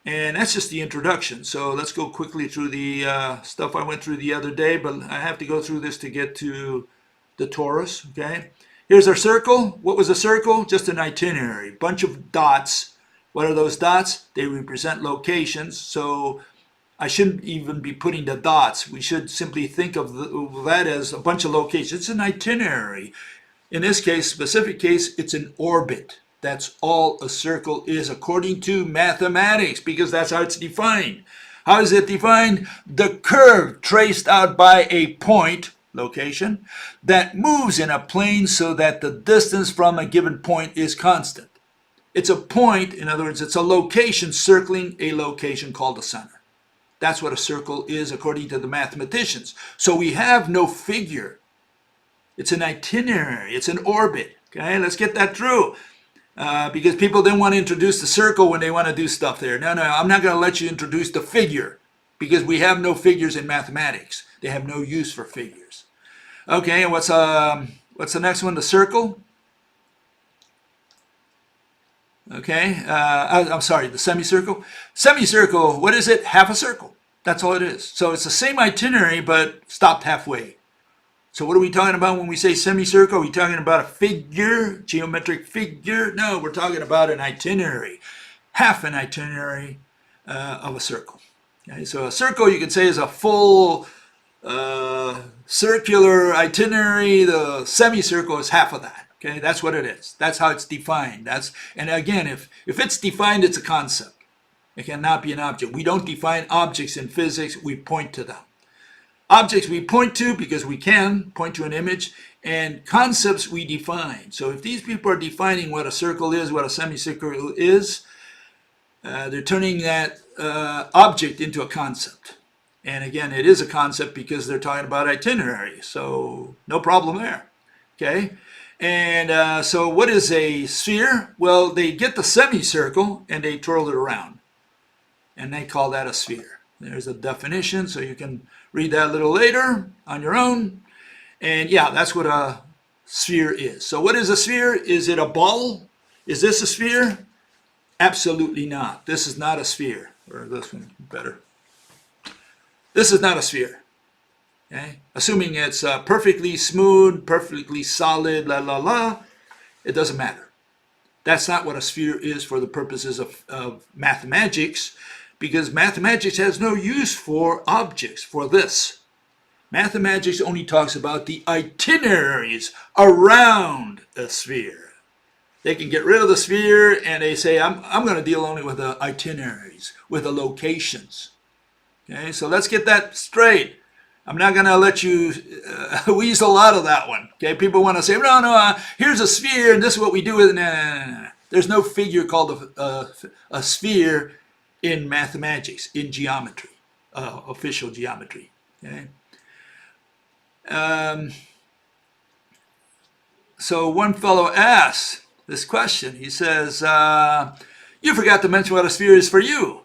And that's just the introduction. So let's go quickly through the stuff I went through the other day, but I have to go through this to get to the torus, okay? Here's our circle. What was a circle? Just an itinerary, bunch of dots. What are those dots? They represent locations. So I shouldn't even be putting the dots. We should simply think of that as a bunch of locations. It's an itinerary. In this case, specific case, it's an orbit. That's all a circle is according to mathematics, because that's how it's defined. How is it defined? The curve traced out by a point, location, that moves in a plane so that the distance from a given point is constant. It's a point, in other words, it's a location circling a location called a center. That's what a circle is according to the mathematicians. So we have no figure. It's an itinerary, it's an orbit. Okay, let's get that through. Because people didn't want to introduce the circle when they want to do stuff there. No, I'm not going to let you introduce the figure, because we have no figures in mathematics. They have no use for figures. Okay, and what's the next one? The circle. Okay, I'm sorry, the semicircle. Semicircle, what is it? Half a circle. That's all it is. So it's the same itinerary, but stopped halfway. So what are we talking about when we say semicircle? Are we talking about a figure, geometric figure? No, we're talking about an itinerary, half an itinerary of a circle. Okay, so a circle, you could say, is a full circular itinerary. The semicircle is half of that. Okay, that's what it is. That's how it's defined. And again, if it's defined, it's a concept. It cannot be an object. We don't define objects in physics. We point to them. Objects we point to because we can point to an image, and concepts we define. So if these people are defining what a circle is, what a semicircle is, they're turning that object into a concept. And again, it is a concept because they're talking about itinerary. So no problem there. Okay. And so what is a sphere? Well, they get the semicircle and they twirl it around, and they call that a sphere. There's a definition, so you can read that a little later on your own. And yeah, that's what a sphere is. So what is a sphere? Is it a ball? Is this a sphere? Absolutely not. This is not a sphere. Or this one better. This is not a sphere. Okay? Assuming it's perfectly smooth, perfectly solid, la la la, it doesn't matter. That's not what a sphere is for the purposes of mathematics. Because mathematics has no use for objects, for this. Mathematics only talks about the itineraries around a sphere. They can get rid of the sphere and they say, I'm going to deal only with the itineraries, with the locations. Okay, so let's get that straight. I'm not going to let you weasel out of that one. Okay, people want to say, no, here's a sphere and this is what we do with it. No. There's no figure called a sphere in mathematics, in geometry, official geometry. Okay. So one fellow asks this question. He says, you forgot to mention what a sphere is for you.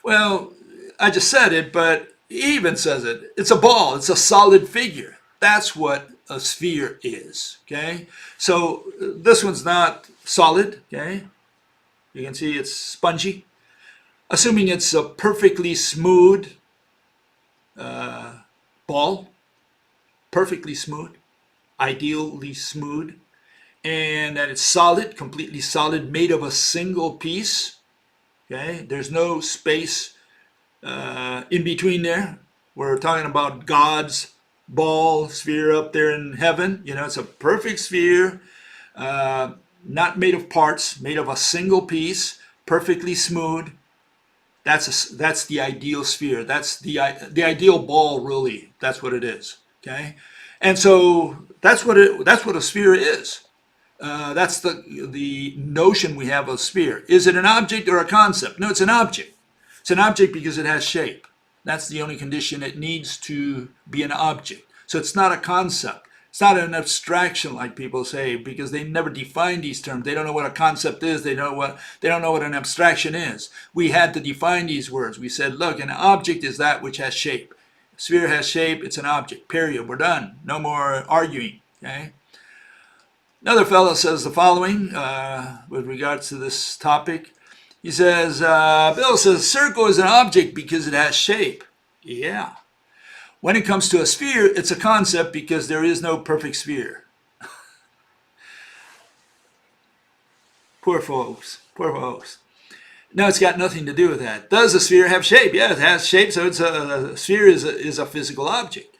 Well, I just said it, but he even says it. It's a ball. It's a solid figure. That's what a sphere is. Okay. So this one's not solid. Okay. You can see it's spongy. Assuming it's a perfectly smooth ball, perfectly smooth, ideally smooth, and that it's solid, completely solid, made of a single piece. Okay, there's no space in between there. We're talking about God's ball sphere up there in heaven. You know, it's a perfect sphere, not made of parts, made of a single piece, perfectly smooth. That's the ideal sphere. That's the ideal ball, really. That's what it is. Okay, and so that's what a sphere is. That's the notion we have of sphere. Is it an object or a concept? No, it's an object. It's an object because it has shape. That's the only condition. It needs to be an object. So it's not a concept. It's not an abstraction like people say, because they never define these terms. They don't know what a concept is. They don't know what an abstraction is. We had to define these words. We said, look, an object is that which has shape. A sphere has shape. It's an object. Period. We're done. No more arguing. Okay. Another fellow says the following with regards to this topic. He says, Bill says, a circle is an object because it has shape. Yeah. When it comes to a sphere, it's a concept because there is no perfect sphere. Poor folks. Poor folks. No, it's got nothing to do with that. Does a sphere have shape? Yeah, it has shape, so it's a sphere is a physical object.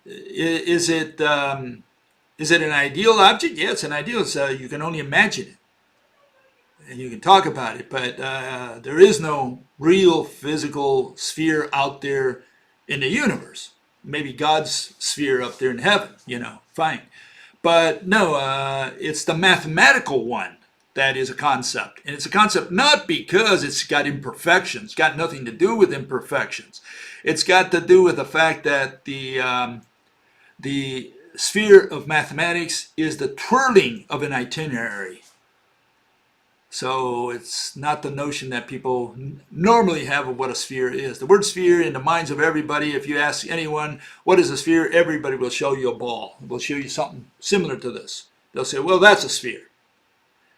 Is it an ideal object? Yeah, it's an ideal. So you can only imagine it, and you can talk about it, but there is no real physical sphere out there in the universe. Maybe God's sphere up there in heaven, fine. But no, it's the mathematical one that is a concept. And it's a concept not because it's got imperfections. It's got nothing to do with imperfections. It's got to do with the fact that the sphere of mathematics is the twirling of an itinerary. So it's not the notion that people normally have of what a sphere is. The word sphere in the minds of everybody, if you ask anyone, what is a sphere? Everybody will show you a ball. They'll show you something similar to this. They'll say, well, that's a sphere.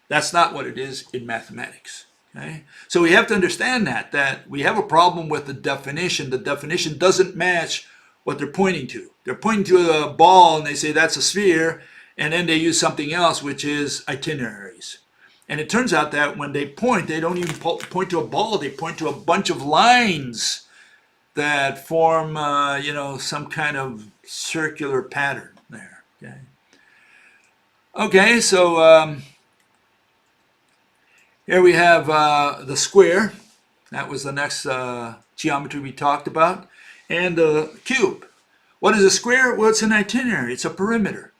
That's not what it is in mathematics. Okay? So we have to understand that we have a problem with the definition. The definition doesn't match what they're pointing to. They're pointing to a ball and they say that's a sphere, and then they use something else, which is itineraries. And it turns out that when they point, they don't even point to a ball. They point to a bunch of lines that form, some kind of circular pattern there. Okay, so here we have the square. That was the next geometry we talked about. And the cube. What is a square? Well, it's an itinerary. It's a perimeter.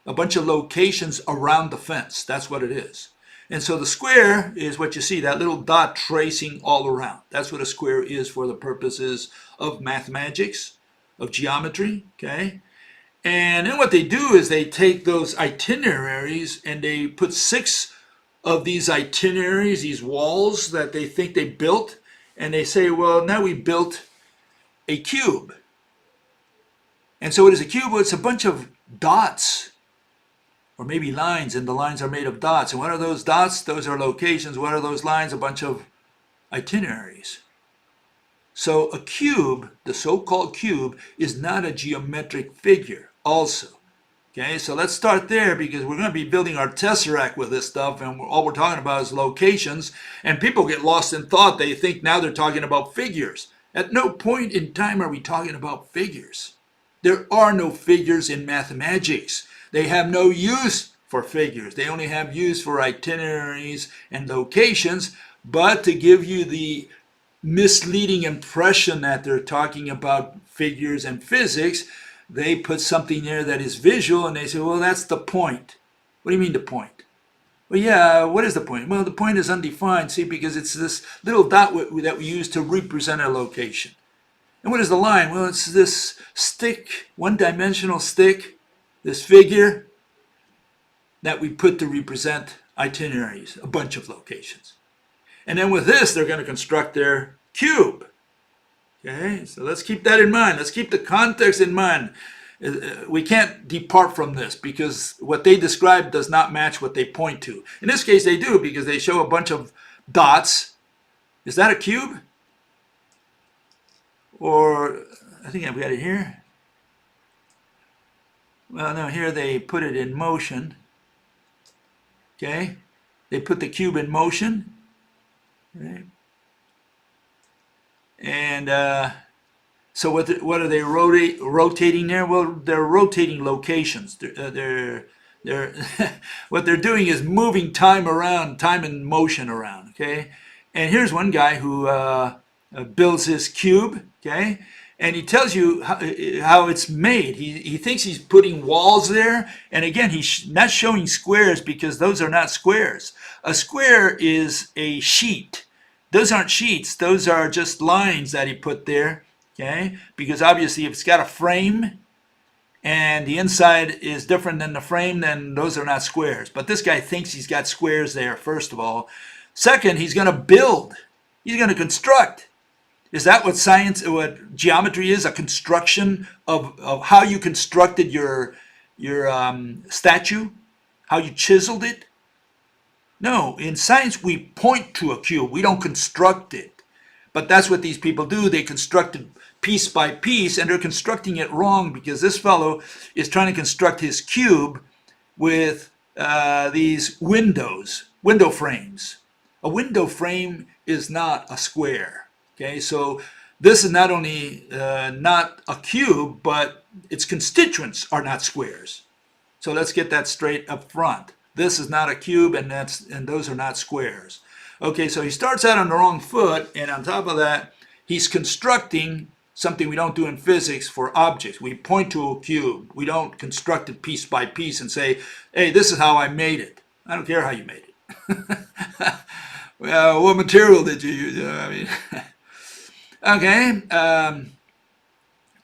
A bunch of locations around the fence. That's what it is. And so the square is what you see, that little dot tracing all around. That's what a square is for the purposes of mathematics, of geometry, okay? And then what they do is they take those itineraries and they put 6 of these itineraries, these walls that they think they built, and they say, well, now we built a cube. And so what is a cube? Well, it's a bunch of dots, or maybe lines, and the lines are made of dots. And what are those dots? Those are locations. What are those lines? A bunch of itineraries. So a cube, the so-called cube, is not a geometric figure also. Okay, so let's start there because we're going to be building our tesseract with this stuff, and all we're talking about is locations, and people get lost in thought. They think now they're talking about figures. At no point in time are we talking about figures. There are no figures in mathematics. They have no use for figures. They only have use for itineraries and locations, but to give you the misleading impression that they're talking about figures and physics, they put something there that is visual and they say, well, that's the point. What do you mean the point? Well, yeah, what is the point? Well, the point is undefined, see, because it's this little dot that we use to represent a location. And what is the line? Well, it's this stick, one-dimensional stick, this figure that we put to represent itineraries, a bunch of locations. And then with this, they're going to construct their cube. Okay, so let's keep that in mind. Let's keep the context in mind. We can't depart from this because what they describe does not match what they point to. In this case, they do because they show a bunch of dots. Is that a cube? Or, I think I've got it here. Well, no, here they put it in motion. Okay, they put the cube in motion. Right. And so what are they rotating there? Well, they're rotating locations. They're what they're doing is moving time around, time and motion around. Okay, and here's one guy who builds his cube. Okay, and he tells you how it's made. He thinks he's putting walls there, and again, he's not showing squares because those are not squares. A square is a sheet. Those aren't sheets. Those are just lines that he put there, okay? Because obviously if it's got a frame and the inside is different than the frame, then those are not squares. But this guy thinks he's got squares there, first of all. Second, he's going to build. He's going to construct. Is that what geometry is? A construction of how you constructed your statue, how you chiseled it. No, in science we point to a cube. We don't construct it. But that's what these people do. They construct it piece by piece, and they're constructing it wrong because this fellow is trying to construct his cube with these window frames. A window frame is not a square. Okay, so this is not only not a cube, but its constituents are not squares. So let's get that straight up front. This is not a cube, and those are not squares. Okay, so he starts out on the wrong foot, and on top of that, he's constructing something we don't do in physics for objects. We point to a cube. We don't construct it piece by piece and say, hey, this is how I made it. I don't care how you made it. Well, what material did you use? I mean, okay.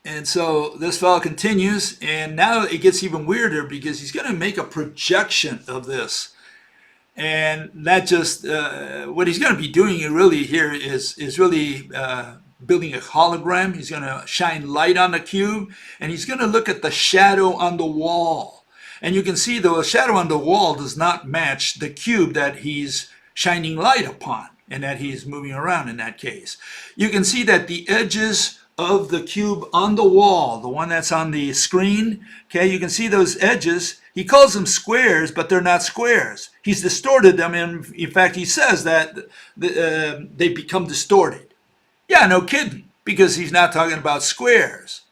And so this fellow continues, and now it gets even weirder because he's going to make a projection of this. And that just, what he's going to be doing really here is really building a hologram. He's going to shine light on the cube, and he's going to look at the shadow on the wall. And you can see the shadow on the wall does not match the cube that he's shining light upon and that he's moving around in that case. You can see that the edges of the cube on the wall, the one that's on the screen, okay, you can see those edges. He calls them squares, but they're not squares. He's distorted them, and in fact, he says that they become distorted. Yeah, no kidding, because he's not talking about squares.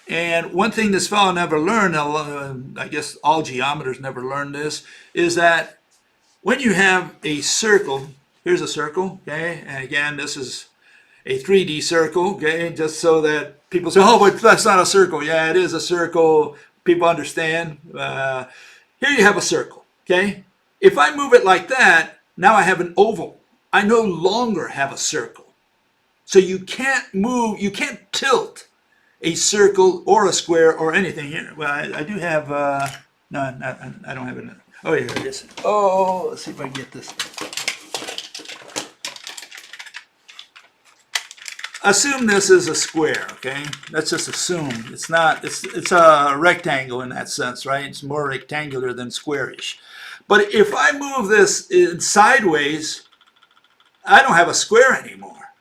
And one thing this fellow never learned, I guess all geometers never learned this, is that when you have a circle, here's a circle, okay, and again, this is a 3D circle, okay, just so that people say, oh, but that's not a circle. Yeah, it is a circle. People understand. Here you have a circle, okay? If I move it like that, now I have an oval. I no longer have a circle. So you can't move, you can't tilt a circle or a square or anything here. Well, I do have, no, I don't have it. Oh, here it is. Oh, let's see if I can get this. Assume this is a square, okay? Let's just assume. It's not, it's a rectangle in that sense, right? It's more rectangular than squarish. But if I move this sideways, I don't have a square anymore,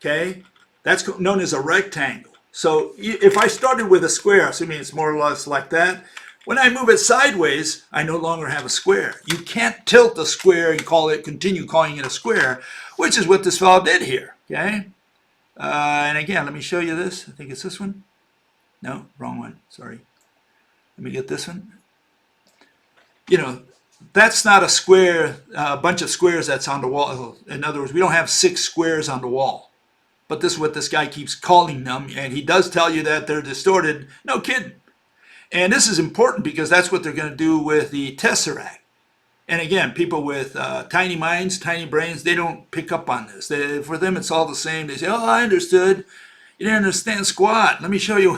okay? That's known as a rectangle. So if I started with a square, assuming it's more or less like that, when I move it sideways, I no longer have a square. You can't tilt a square and continue calling it a square, which is what this fellow did here, okay? And again, let me show you this. I think it's this one. No, wrong one. Sorry. Let me get this one. You know, that's not a square, a bunch of squares that's on the wall. In other words, we don't have 6 squares on the wall. But this is what this guy keeps calling them. And he does tell you that they're distorted. No kidding. And this is important because that's what they're going to do with the tesseract. And again, people with tiny minds, tiny brains, they don't pick up on this. For them, it's all the same. They say, oh, I understood. You didn't understand squat. Let me show you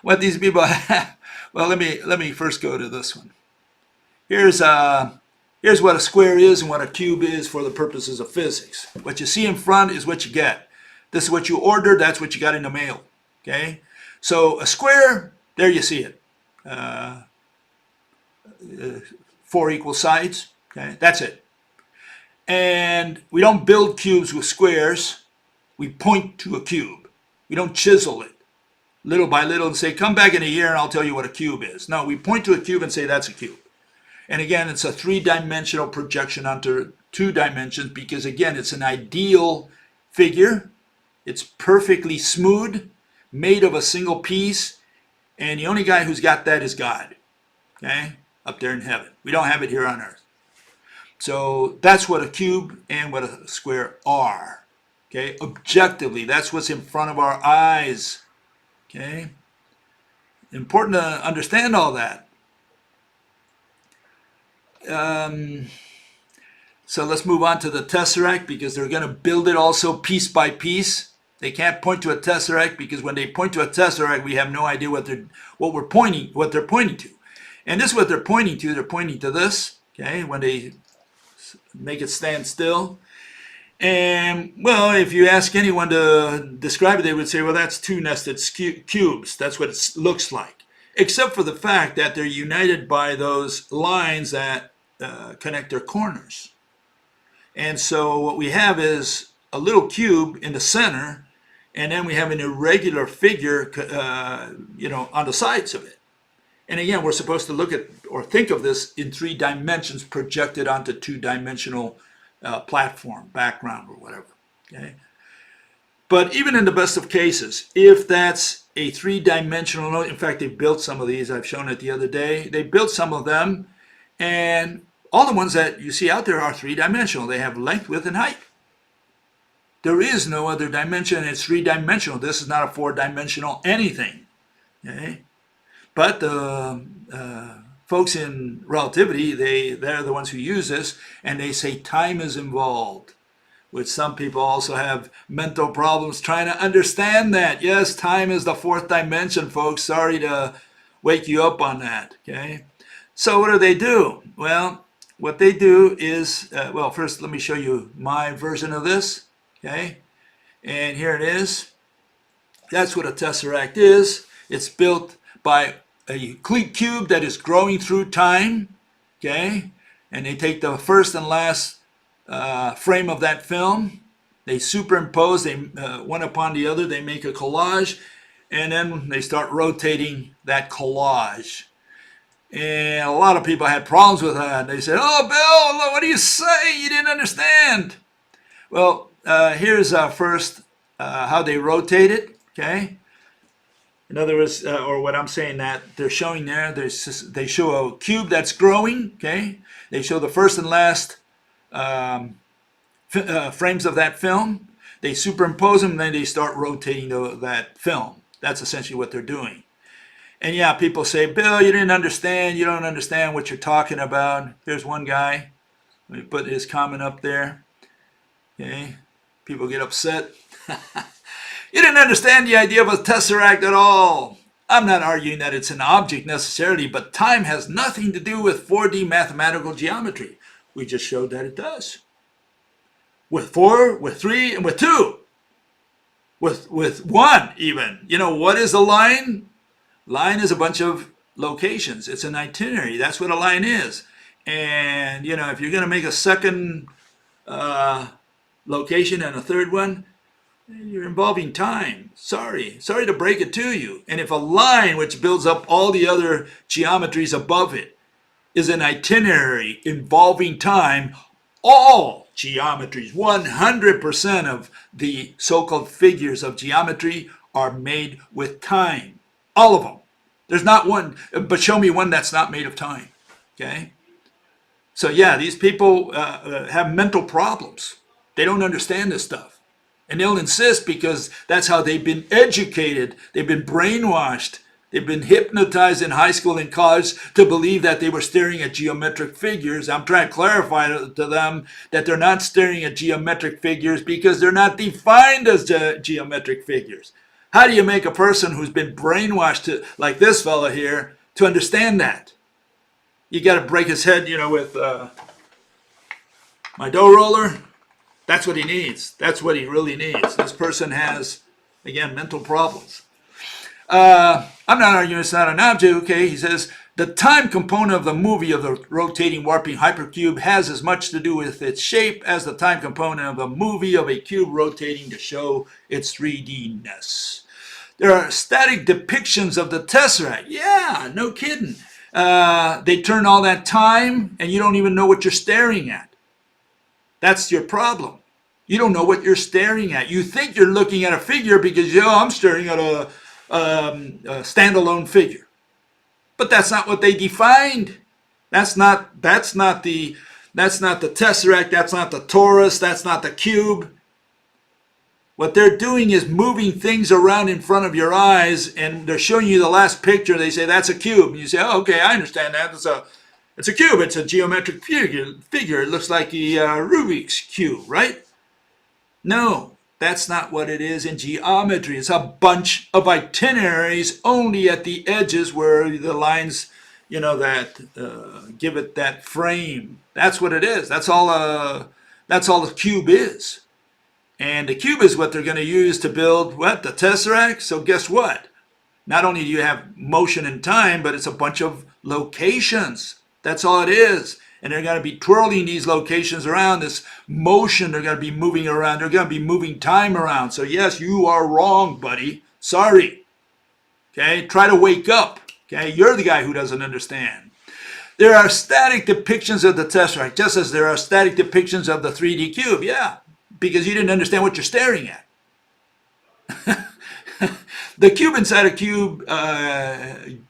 what these people have. Well, let me first go to this one. Here's what a square is and what a cube is for the purposes of physics. What you see in front is what you get. This is what you ordered. That's what you got in the mail. Okay? So a square, there you see it. 4 equal sides, okay, that's it. And we don't build cubes with squares, we point to a cube. We don't chisel it little by little and say, come back in a year and I'll tell you what a cube is. No, we point to a cube and say that's a cube. And again, it's a 3-dimensional projection onto 2 dimensions because again, it's an ideal figure. It's perfectly smooth, made of a single piece, and the only guy who's got that is God, okay? Up there in heaven. We don't have it here on earth. So that's what a cube and what a square are. Okay, objectively, that's what's in front of our eyes. Okay, important to understand all that. So let's move on to the tesseract because they're going to build it also piece by piece. They can't point to a tesseract because when they point to a tesseract, we have no idea what they're pointing to. And this is what they're pointing to. They're pointing to this, okay, when they make it stand still. And, well, if you ask anyone to describe it, they would say, well, that's 2 nested cubes. That's what it looks like. except for the fact that they're united by those lines that connect their corners. And so what we have is a little cube in the center, and then we have an irregular figure, on the sides of it. And again, we're supposed to look at or think of this in 3 dimensions projected onto 2-dimensional platform, background, or whatever. Okay. But even in the best of cases, if that's a 3-dimensional node, in fact, they built some of these, I've shown it the other day, they built some of them, and all the ones that you see out there are 3-dimensional. They have length, width, and height. There is no other dimension. It's 3-dimensional. This is not a 4-dimensional anything. Okay? But the folks in relativity, they're the ones who use this, and they say time is involved, which some people also have mental problems trying to understand that. Yes, time is the 4th dimension, folks. Sorry to wake you up on that. Okay? So what do? Well, what they do is, first let me show you my version of this. Okay? And here it is. That's what a tesseract is. It's built by a Euclid cube that is growing through time. Okay? And they take the first and last frame of that film. They superimpose one upon the other. They make a collage. And then they start rotating that collage. And a lot of people had problems with that. They said, "Oh, Bill, what do you say? You didn't understand." Well, here's first how they rotate it. Okay. In other words, or what I'm saying that they're showing there, they show a cube that's growing. Okay. They show the first and last frames of that film. They superimpose them, and then they start rotating that film. That's essentially what they're doing. And yeah, people say, "Bill, you didn't understand. You don't understand what you're talking about." There's one guy. Let me put his comment up there. Okay. People get upset. "You didn't understand the idea of a tesseract at all." I'm not arguing that it's an object necessarily, but time has nothing to do with 4D mathematical geometry. We just showed that it does. With 4, with 3, and with 2. With 1 even. You know, what is a line? Line is a bunch of locations. It's an itinerary. That's what a line is. And, if you're going to make a second location and a third one, you're involving time. Sorry to break it to you. And if a line, which builds up all the other geometries above it, is an itinerary involving time, all geometries, 100% of the so-called figures of geometry are made with time. All of them. There's not one, but show me one that's not made of time. Okay? So yeah, these people have mental problems. They don't understand this stuff. And they'll insist because that's how they've been educated. They've been brainwashed. They've been hypnotized in high school and college to believe that they were staring at geometric figures. I'm trying to clarify to them that they're not staring at geometric figures because they're not defined as geometric figures. How do you make a person who's been brainwashed like this fella here to understand that? You got to break his head, with my dough roller. That's what he needs. That's what he really needs. This person has, again, mental problems. I'm not arguing it's not an object, okay? He says, the time component of the movie of the rotating warping hypercube has as much to do with its shape as the time component of the movie of a cube rotating to show its 3D-ness. There are static depictions of the tesseract. Yeah, no kidding. They turn all that time and you don't even know what you're staring at. That's your problem. You don't know what you're staring at. You think you're looking at a figure because, I'm staring at a standalone figure. But that's not what they defined. That's not the tesseract. That's not the torus. That's not the cube. What they're doing is moving things around in front of your eyes, and they're showing you the last picture. They say that's a cube, and you say, "Oh, okay, I understand that. It's a cube. It's a geometric figure. It looks like a Rubik's cube, right?" No, that's not what it is in geometry. It's a bunch of itineraries only at the edges where the lines, that give it that frame. That's what it is. That's all the cube is. And the cube is what they're going to use to build, the tesseract? So guess what? Not only do you have motion and time, but it's a bunch of locations. That's all it is. And they're going to be twirling these locations around, this motion. They're going to be moving around. They're going to be moving time around. So yes, you are wrong, buddy. Sorry. Okay, try to wake up. Okay, you're the guy who doesn't understand. There are static depictions of the tesseract, just as there are static depictions of the 3D cube. Yeah, because you didn't understand what you're staring at. The cube inside a cube of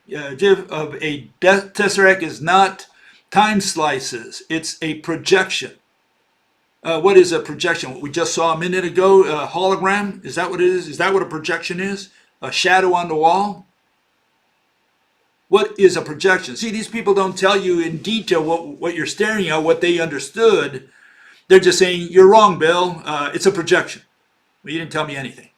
a tesseract is not time slices. It's a projection. What is a projection? What we just saw a minute ago, a hologram? Is that what it is? Is that what a projection is? A shadow on the wall? What is a projection? See, these people don't tell you in detail what you're staring at, what they understood. They're just saying, you're wrong, Bill. It's a projection. Well, you didn't tell me anything.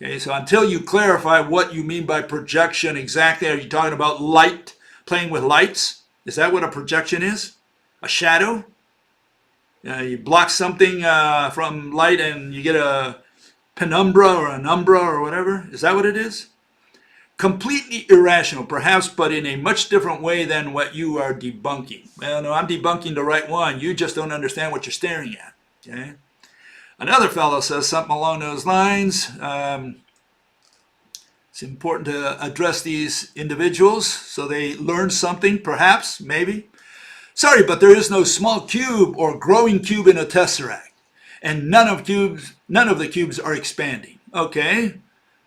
Okay, so until you clarify what you mean by projection exactly, are you talking about light, playing with lights? Is that what a projection is? A shadow? You block something from light and you get a penumbra or an umbra or whatever? Is that what it is? Completely irrational, perhaps, but in a much different way than what you are debunking. Well, no, I'm debunking the right one. You just don't understand what you're staring at. Okay. Another fellow says something along those lines. It's important to address these individuals so they learn something, perhaps, maybe. Sorry, but there is no small cube or growing cube in a tesseract, and none of the cubes are expanding. Okay.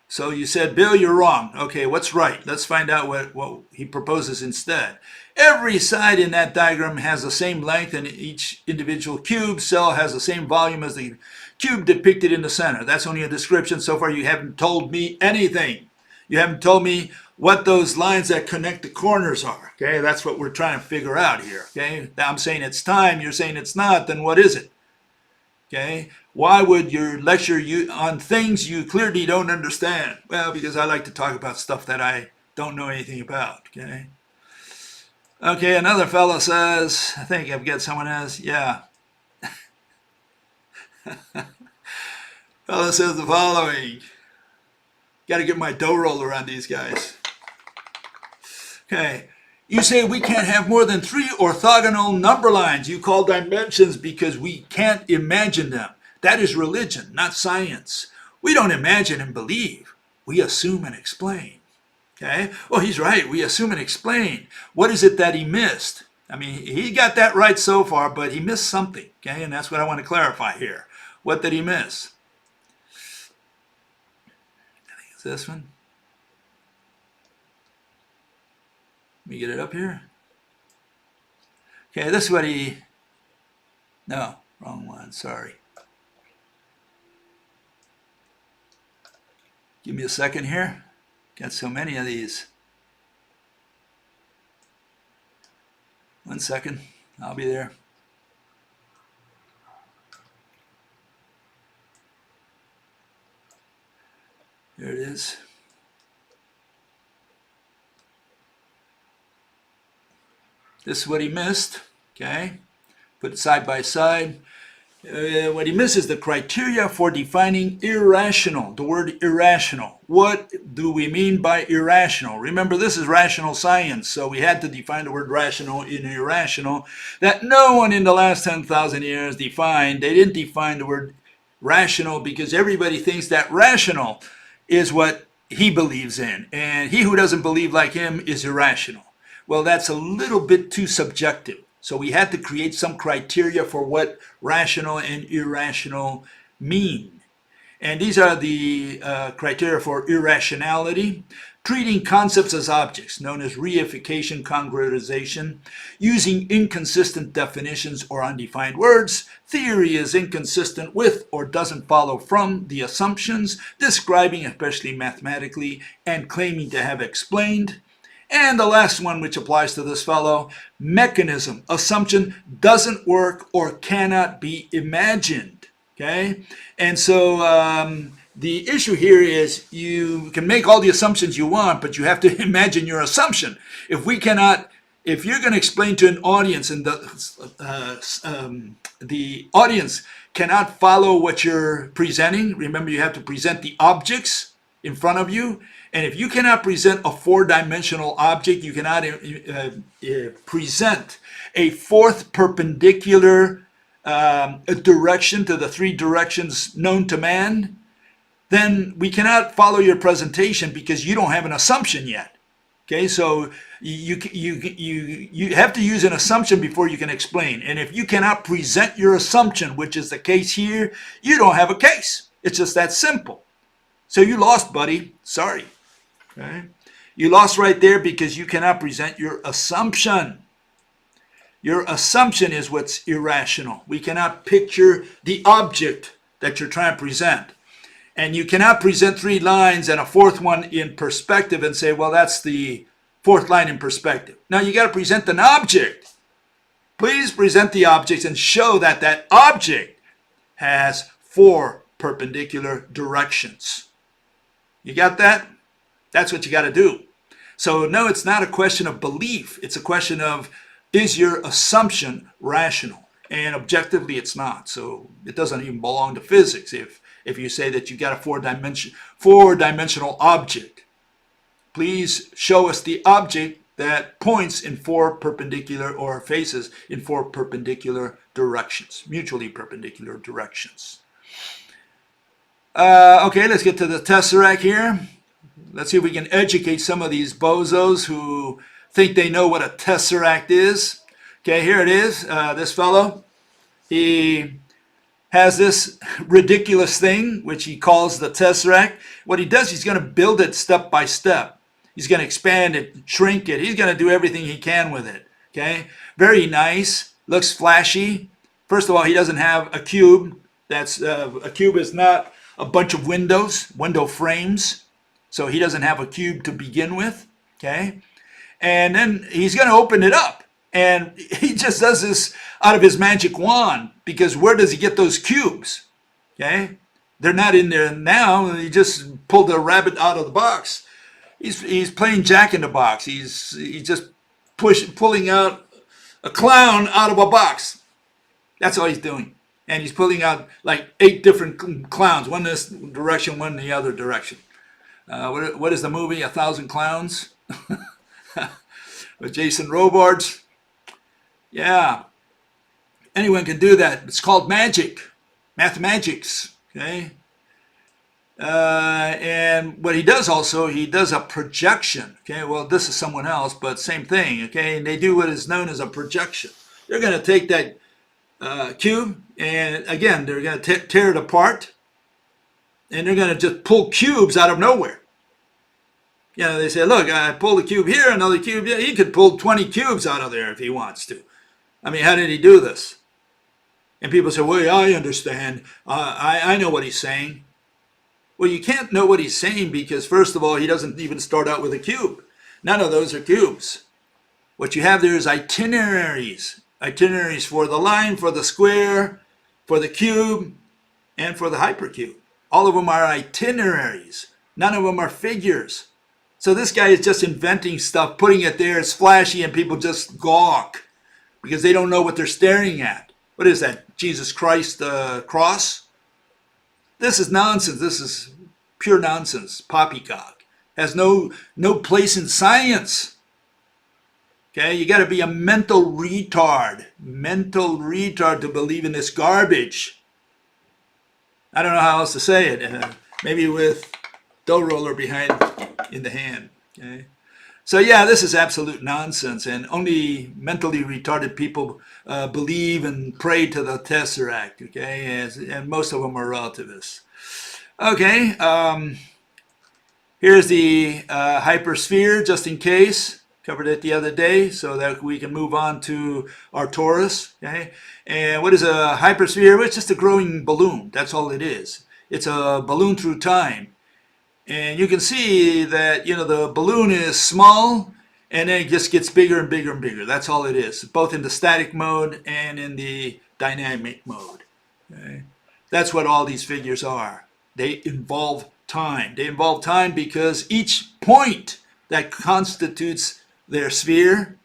So you said, Bill, you're wrong. Okay, what's right? Let's find out what he proposes instead. Every side in that diagram has the same length, and each individual cube cell has the same volume as the cube depicted in the center. That's only a description. So far, you haven't told me anything. You haven't told me what those lines that connect the corners are. Okay, that's what we're trying to figure out here. Okay, now I'm saying it's time. You're saying it's not. Then what is it? Okay, why would you lecture on things you clearly don't understand? Well, because I like to talk about stuff that I don't know anything about. Okay. Okay, another fellow says, I think I've got someone else. Yeah. Fellow says the following. Got to get my dough roller on these guys. Okay. You say we can't have more than 3 orthogonal number lines you call dimensions because we can't imagine them. That is religion, not science. We don't imagine and believe. We assume and explain. Okay? Well, he's right. We assume and explain. What is it that he missed? I mean, he got that right so far, but he missed something. Okay? And that's what I want to clarify here. What did he miss? I think it's this one. Let me get it up here. Okay, this is what he... No, wrong one, sorry. Give me a second here. Got so many of these. 1 second, I'll be there. There it is. This is what he missed, okay? Put it side by side. What he missed is the criteria for defining irrational, the word irrational. What do we mean by irrational? Remember, this is rational science, so we had to define the word rational in irrational that no one in the last 10,000 years defined. They didn't define the word rational because everybody thinks that rational is what he believes in, and he who doesn't believe like him is irrational. Well, that's a little bit too subjective. So we had to create some criteria for what rational and irrational mean. And these are the criteria for irrationality. Treating concepts as objects, known as reification, congruitization. Using inconsistent definitions or undefined words. Theory is inconsistent with or doesn't follow from the assumptions. Describing, especially mathematically, and claiming to have explained. And the last one, which applies to this fellow, mechanism, assumption, doesn't work or cannot be imagined, okay? And so the issue here is you can make all the assumptions you want, but you have to imagine your assumption. If you're going to explain to an audience and the audience cannot follow what you're presenting, remember you have to present the objects. in front of you. And if you cannot present a four-dimensional object, you cannot present a fourth perpendicular direction to the three directions known to man, then we cannot follow your presentation because you don't have an assumption yet. Okay, so you have to use an assumption before you can explain. And if you cannot present your assumption, which is the case here, you don't have a case. It's just that simple. So you lost, buddy. Sorry. Okay? You lost right there because you cannot present your assumption. Your assumption is what's irrational. We cannot picture the object that you're trying to present. And you cannot present three lines and a fourth one in perspective and say, well, that's the fourth line in perspective. Now you got to present an object. Please present the objects and show that that object has four perpendicular directions. You got that? That's what you got to do. So no, it's not a question of belief. It's a question of, is your assumption rational? And objectively, it's not. So it doesn't even belong to physics if you say that you got a four-dimensional object. Please show us the object that points in four perpendicular or faces in four perpendicular directions, mutually perpendicular directions. Okay, let's get to the tesseract here. Let's see if we can educate some of these bozos who think they know what a tesseract is. Okay, here it is. This fellow, he has this ridiculous thing, which he calls the tesseract. What he does, he's going to build it step by step. He's going to expand it, shrink it. He's going to do everything he can with it. Okay, very nice. Looks flashy. First of all, he doesn't have a cube. That's a cube is not a bunch of window frames. So he doesn't have a cube to begin with. Okay, and then he's going to open it up. And he just does this out of his magic wand, because where does he get those cubes? Okay, they're not in there now. He just pulled a rabbit out of the box. He's playing Jack in the Box. He's just pulling out a clown out of a box. That's all he's doing. And he's pulling out like 8 different clowns, one this direction, one the other direction. What is the movie? 1,000 Clowns with Jason Robards. Yeah, anyone can do that. It's called magic, mathematics, okay? And what he does also, he does a projection, okay? Well, this is someone else, but same thing, okay? And they do what is known as a projection. They're going to take that cube, and again, they're going to tear it apart, and they're going to just pull cubes out of nowhere. You know, they say, look, I pulled a cube here, another cube here. He could pull 20 cubes out of there if he wants to. I mean, how did he do this? And people say, well, I understand. I know what he's saying. Well, you can't know what he's saying because, first of all, he doesn't even start out with a cube. None of those are cubes. What you have there is itineraries. Itineraries for the line, for the square, for the cube, and for the hypercube. All of them are itineraries. None of them are figures. So this guy is just inventing stuff, putting it there. It's flashy, and people just gawk because they don't know what they're staring at. What is that? Jesus Christ cross? This is nonsense. This is pure nonsense. Poppycock. Has no place in science. Okay, you got to be a mental retard to believe in this garbage. I don't know how else to say it. Maybe with dough roller behind in the hand. Okay. So yeah, this is absolute nonsense, and only mentally retarded people believe and pray to the tesseract. Okay, and most of them are relativists. Okay, here's the hypersphere, just in case. Covered it the other day, so that we can move on to our Torus. Okay, and what is a hypersphere? Well, it's just a growing balloon. That's all it is. It's a balloon through time. And you can see that, you know, the balloon is small and then it just gets bigger and bigger and bigger. That's all it is, both in the static mode and in the dynamic mode. Okay? That's what all these figures are. They involve time. They involve time because each point that constitutes their sphere,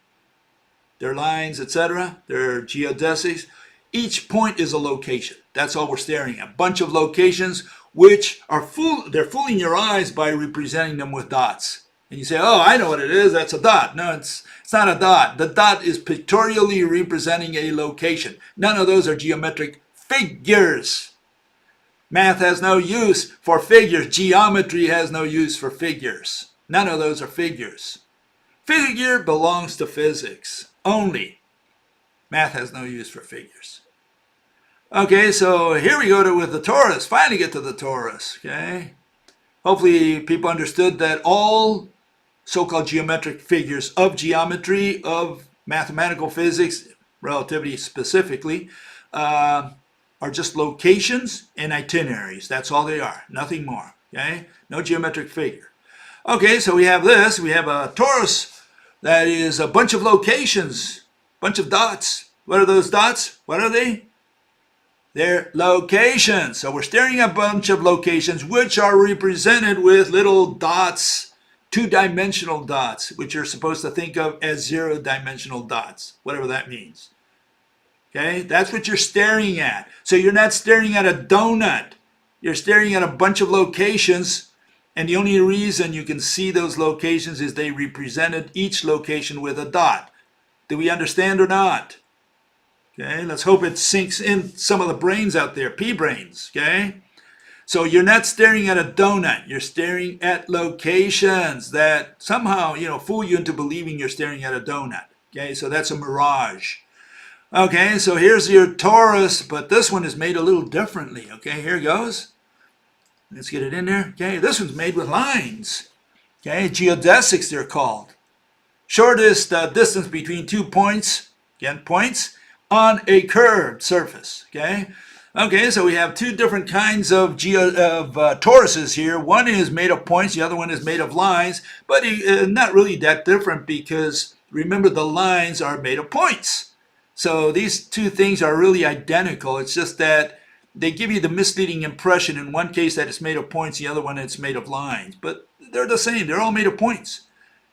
their lines, etc., their geodesics, each point is a location. That's all we're staring at. A bunch of locations which are they're fooling your eyes by representing them with dots. And you say, oh, I know what it is. That's a dot. No, it's not a dot. The dot is pictorially representing a location. None of those are geometric figures. Math has no use for figures. Geometry has no use for figures. None of those are figures. Figure belongs to physics only. Math has no use for figures. Okay, so here we go with the torus. Finally get to the torus, okay? Hopefully people understood that all so-called geometric figures of geometry, of mathematical physics, relativity specifically, are just locations and itineraries. That's all they are, nothing more, okay? No geometric figure. Okay, so we have this. We have a torus that is a bunch of locations, bunch of dots. What are those dots? What are they? They're locations. So we're staring at a bunch of locations which are represented with little dots, two-dimensional dots, which you're supposed to think of as zero-dimensional dots, whatever that means. Okay, that's what you're staring at. So you're not staring at a donut. You're staring at a bunch of locations, and the only reason you can see those locations is they represented each location with a dot. Do we understand or not? Okay, let's hope it sinks in some of the brains out there, pea brains, okay? So you're not staring at a donut, you're staring at locations that somehow, fool you into believing you're staring at a donut, okay? So that's a mirage. Okay, so here's your torus, but this one is made a little differently, okay? Here it goes. Let's get it in there. Okay, this one's made with lines, okay? Geodesics, they're called. Shortest distance between 2 points, again, points, on a curved surface, okay? Okay, so we have two different kinds of toruses here. One is made of points, the other one is made of lines, but not really that different because remember the lines are made of points. So these two things are really identical. It's just that they give you the misleading impression in one case that it's made of points, the other one it's made of lines. But they're the same, they're all made of points,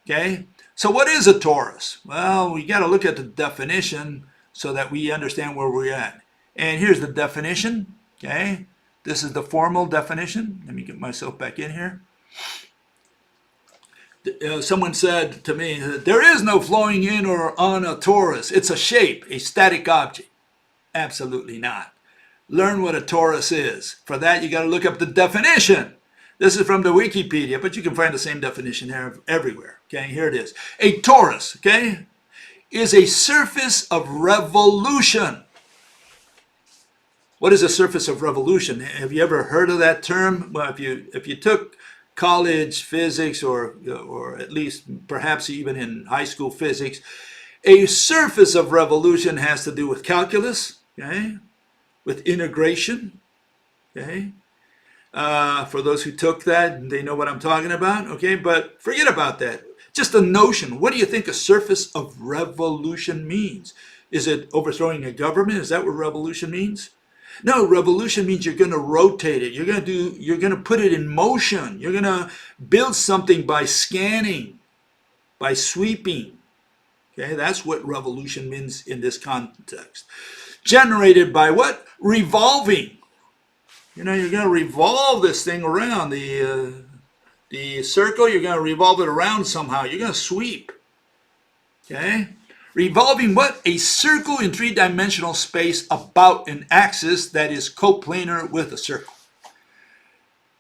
okay? So what is a torus? Well, we got to look at the definition so that we understand where we're at. And here's the definition, okay? This is the formal definition. Let me get myself back in here. Someone said to me, there is no flowing in or on a torus. It's a shape, a static object. Absolutely not. Learn what a torus is. For that, you got to look up the definition. This is from the Wikipedia, but you can find the same definition everywhere. Okay, here it is. A torus, okay, is a surface of revolution. What is a surface of revolution? Have you ever heard of that term? Well, if you took college physics or at least perhaps even in high school physics, a surface of revolution has to do with calculus, okay, with integration, okay. For those who took that, they know what I'm talking about, okay, but forget about that. Just a notion. What do you think a surface of revolution means? Is it overthrowing a government? Is that what revolution means? No, revolution means you're going to rotate it. You're going to put it in motion. You're going to build something by scanning, by sweeping. Okay, that's what revolution means in this context. Generated by what? Revolving. You're going to revolve this thing around the circle. You're going to revolve it around somehow. You're going to sweep. Okay? Revolving what? A circle in three-dimensional space about an axis that is coplanar with a circle.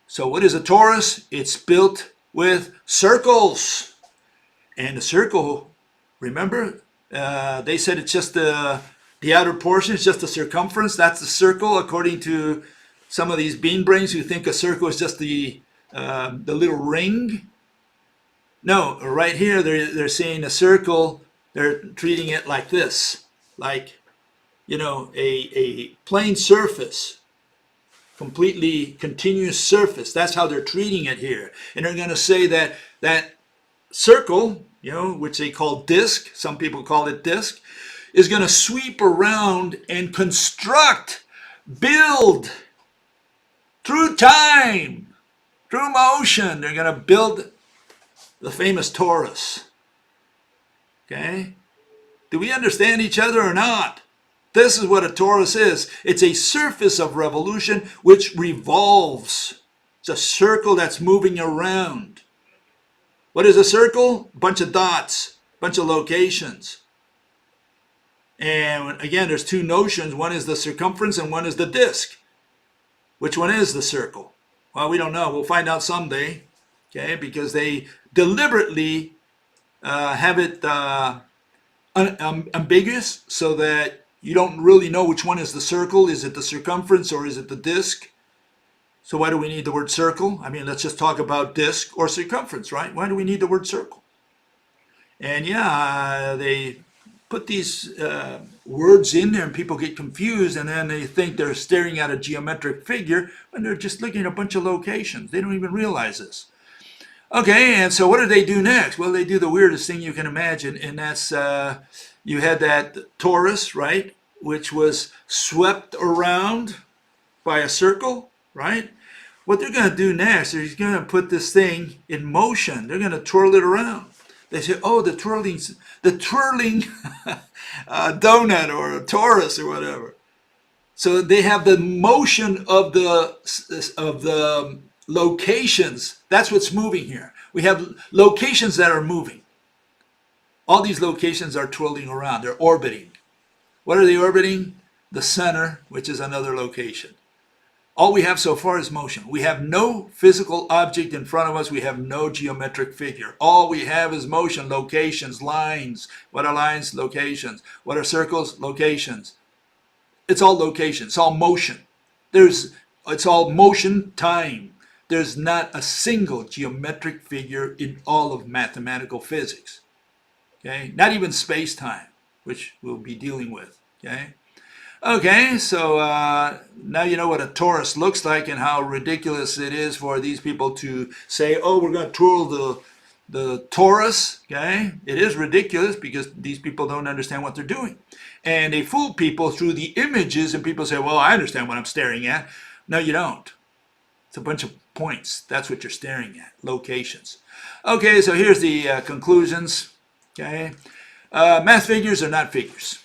So what is a torus? It's built with circles. And the circle, remember, they said it's just the outer portion, it's just the circumference. That's the circle, according to some of these bean brains who think a circle is just the little ring. No, right here they're saying a circle, they're treating it like this, like, a plane surface, completely continuous surface. That's how they're treating it here. And they're going to say that that circle, which they call disk, some people call it disk, is going to sweep around and construct, build, through time, through motion. They're going to build the famous torus. Okay? Do we understand each other or not? This is what a torus is. It's a surface of revolution which revolves. It's a circle that's moving around. What is a circle? A bunch of dots, a bunch of locations. And again, there's two notions. One is the circumference and one is the disk. Which one is the circle? Well, we don't know. We'll find out someday, okay? Because they deliberately have it ambiguous so that you don't really know which one is the circle. Is it the circumference or is it the disk? So why do we need the word circle? I mean, let's just talk about disk or circumference, right? Why do we need the word circle? And yeah, they put these words in there and people get confused and then they think they're staring at a geometric figure when they're just looking at a bunch of locations. They don't even realize this. Okay, and so what do they do next? Well, they do the weirdest thing you can imagine, and that's you had that torus, right, which was swept around by a circle, right? What they're going to do next is going to put this thing in motion. They're going to twirl it around. They say, oh, the twirling donut or a torus or whatever. So they have the motion of the locations. That's what's moving here. We have locations that are moving. All these locations are twirling around. They're orbiting. What are they orbiting? The center, which is another location. All we have so far is motion. We have no physical object in front of us. We have no geometric figure. All we have is motion, locations, lines. What are lines? Locations. What are circles? Locations. It's all location. It's all motion. It's all motion, time. There's not a single geometric figure in all of mathematical physics. Okay? Not even space-time, which we'll be dealing with. Okay? Okay, so now you know what a torus looks like and how ridiculous it is for these people to say, oh, we're going to twirl the torus. Okay? It is ridiculous because these people don't understand what they're doing. And they fool people through the images, and people say, well, I understand what I'm staring at. No, you don't. It's a bunch of points. That's what you're staring at, locations. Okay, so here's the conclusions. Okay, math figures are not figures.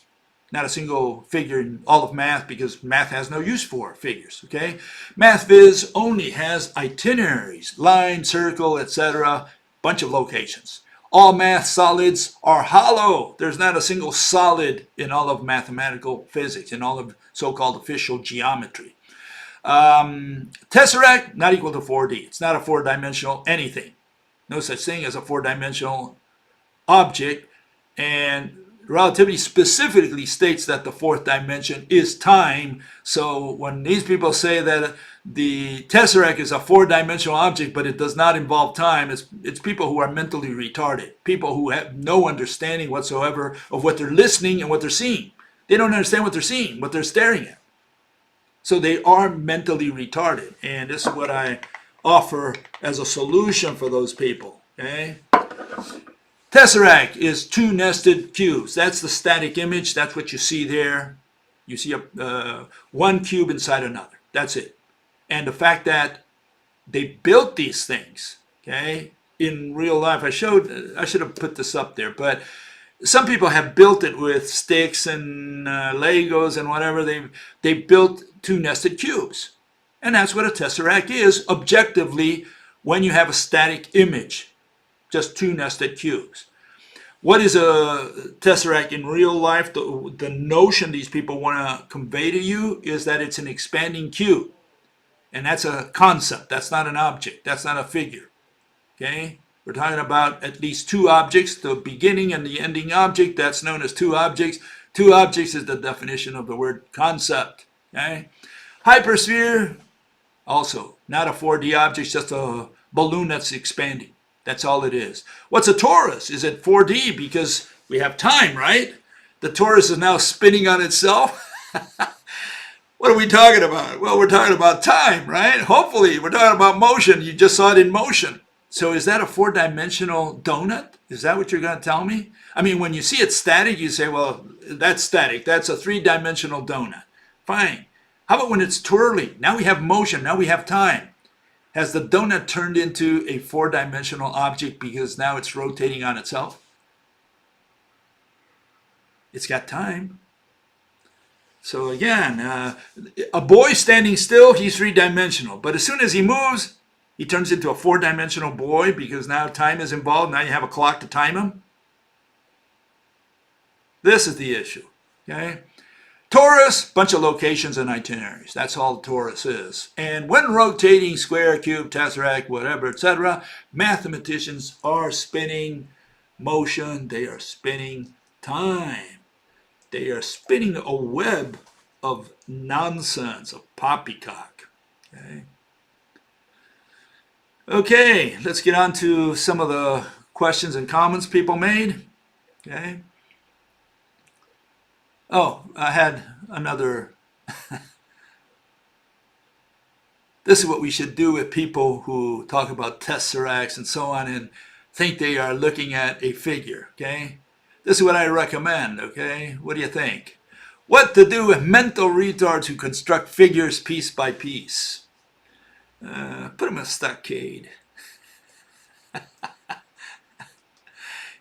Not a single figure in all of math because math has no use for figures, okay? Math Viz only has itineraries, line, circle, etc., bunch of locations. All math solids are hollow. There's not a single solid in all of mathematical physics, in all of so-called official geometry. Tesseract, not equal to 4D. It's not a four-dimensional anything. No such thing as a four-dimensional object, and relativity specifically states that the fourth dimension is time. So when these people say that the tesseract is a four-dimensional object but it does not involve time, it's people who are mentally retarded, people who have no understanding whatsoever of what they're listening and what they're seeing. They don't understand what they're seeing, what they're staring at. So they are mentally retarded, and this is what I offer as a solution for those people. Okay? Tesseract is two nested cubes. That's the static image. That's what you see there. You see one cube inside another. That's it. And the fact that they built these things, okay, in real life. I should have put this up there, but some people have built it with sticks and Legos and whatever. They built two nested cubes. And that's what a tesseract is objectively when you have a static image. Just two nested cubes. What is a tesseract in real life? The notion these people want to convey to you is that it's an expanding cube. And that's a concept. That's not an object. That's not a figure. Okay? We're talking about at least two objects, the beginning and the ending object. That's known as two objects. Two objects is the definition of the word concept. Okay? Hypersphere, also not a 4D object, just a balloon that's expanding. That's all it is. What's a torus? Is it 4D? Because we have time, right? The torus is now spinning on itself. What are we talking about? Well, we're talking about time, right? Hopefully, we're talking about motion. You just saw it in motion. So is that a four-dimensional donut? Is that what you're going to tell me? I mean, when you see it static, you say, well, that's static. That's a three-dimensional donut. Fine. How about when it's twirling? Now we have motion. Now we have time. Has the donut turned into a four-dimensional object because now it's rotating on itself? It's got time. So again, a boy standing still, he's three-dimensional. But as soon as he moves, he turns into a four-dimensional boy because now time is involved. Now you have a clock to time him. This is the issue. Okay? Torus, bunch of locations and itineraries. That's all the torus is. And when rotating square, cube, tesseract, whatever, etc., mathematicians are spinning motion. They are spinning time. They are spinning a web of nonsense, of poppycock. Okay? Okay, let's get on to some of the questions and comments people made. Okay. Oh, I had another. This is what we should do with people who talk about tesseracts and so on and think they are looking at a figure. Okay. This is what I recommend, okay? What do you think? What to do with mental retards who construct figures piece by piece? Put them in a stockade.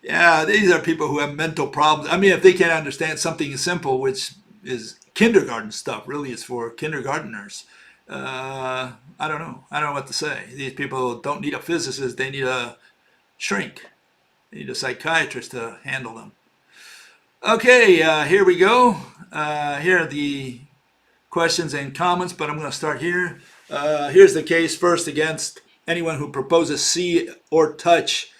Yeah, these are people who have mental problems. I mean, if they can't understand something simple, which is kindergarten stuff, really is for kindergarteners. I don't know. I don't know what to say. These people don't need a physicist. They need a shrink. They need a psychiatrist to handle them. Okay, here we go. Here are the questions and comments, but I'm going to start here. Here's the case first against anyone who proposes see or touch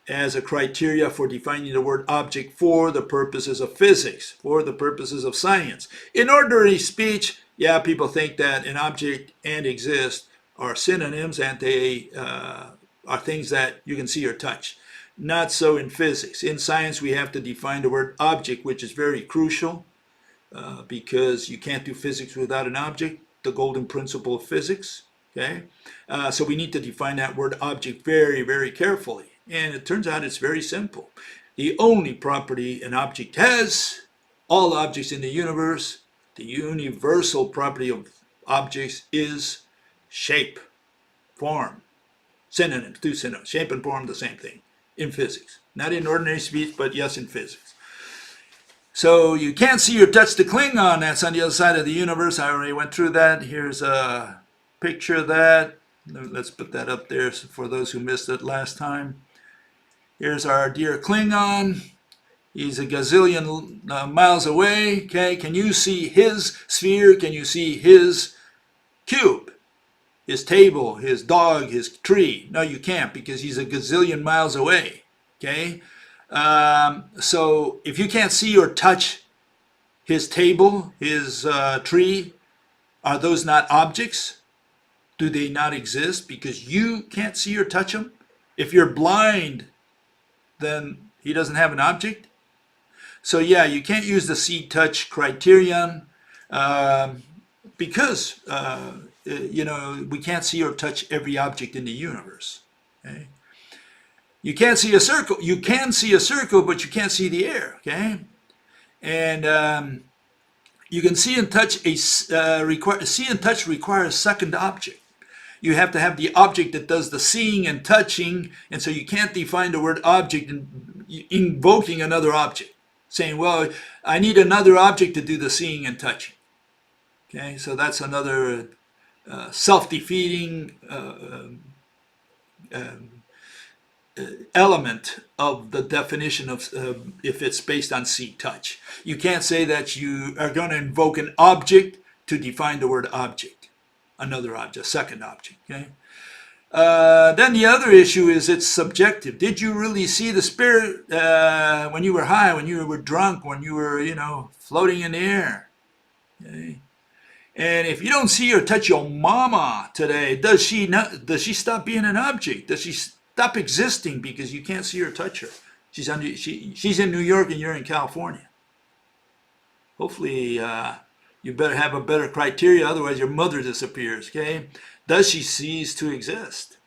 as a criteria for defining the word object for the purposes of physics, for the purposes of science. In ordinary speech, yeah, people think that an object and exist are synonyms and they are things that you can see or touch. Not so in physics. In science, we have to define the word object, which is very crucial because you can't do physics without an object, the golden principle of physics. Okay, so we need to define that word object very, very carefully. And it turns out it's very simple. The only property an object has, all objects in the universe, the universal property of objects is shape, form. Synonyms, two synonyms. Shape and form, the same thing in physics. Not in ordinary speech, but yes, in physics. So you can't see or touch the Klingon. That's on the other side of the universe. I already went through that. Here's a picture of that. Let's put that up there for those who missed it last time. Here's our dear Klingon. He's a gazillion miles away. Okay, can you see his sphere? Can you see his cube? His table, his dog, his tree? No, you can't because he's a gazillion miles away. Okay, so if you can't see or touch his table, his tree, are those not objects? Do they not exist because you can't see or touch them? If you're blind, then he doesn't have an object. So yeah, you can't use the see-touch criterion because we can't see or touch every object in the universe. Okay? You can't see a circle. You can see a circle, but you can't see the air. Okay, and you can see and touch see and touch requires a second object. You have to have the object that does the seeing and touching, and so you can't define the word object invoking another object, saying, well, I need another object to do the seeing and touching. Okay, so that's another self-defeating element of the definition of if it's based on see-touch. You can't say that you are going to invoke an object to define the word object. Another object, second object. Okay. Then the other issue is it's subjective. Did you really see the spirit when you were high, when you were drunk, when you were, floating in the air? Okay. And if you don't see or touch your mama today, does she stop being an object? Does she stop existing because you can't see or touch her? She's in New York and you're in California. Hopefully you better have a better criteria, otherwise your mother disappears, okay? Does she cease to exist?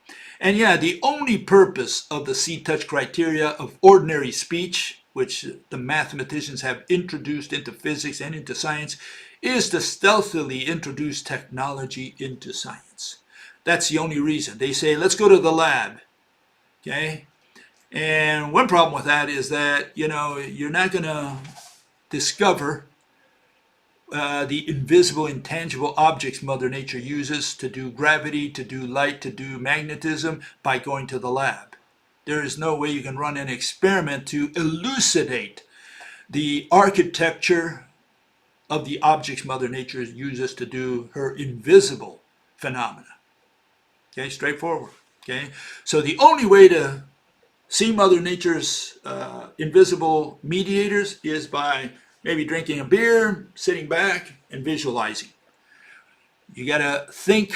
And yeah, the only purpose of the see-touch criteria of ordinary speech, which the mathematicians have introduced into physics and into science, is to stealthily introduce technology into science. That's the only reason. They say, let's go to the lab, okay? And one problem with that is that, you're not going to discover the invisible, intangible objects Mother Nature uses to do gravity, to do light, to do magnetism by going to the lab. There is no way you can run an experiment to elucidate the architecture of the objects Mother Nature uses to do her invisible phenomena. Okay, straightforward. Okay, so the only way to see Mother Nature's invisible mediators is by maybe drinking a beer, sitting back, and visualizing. You got to think,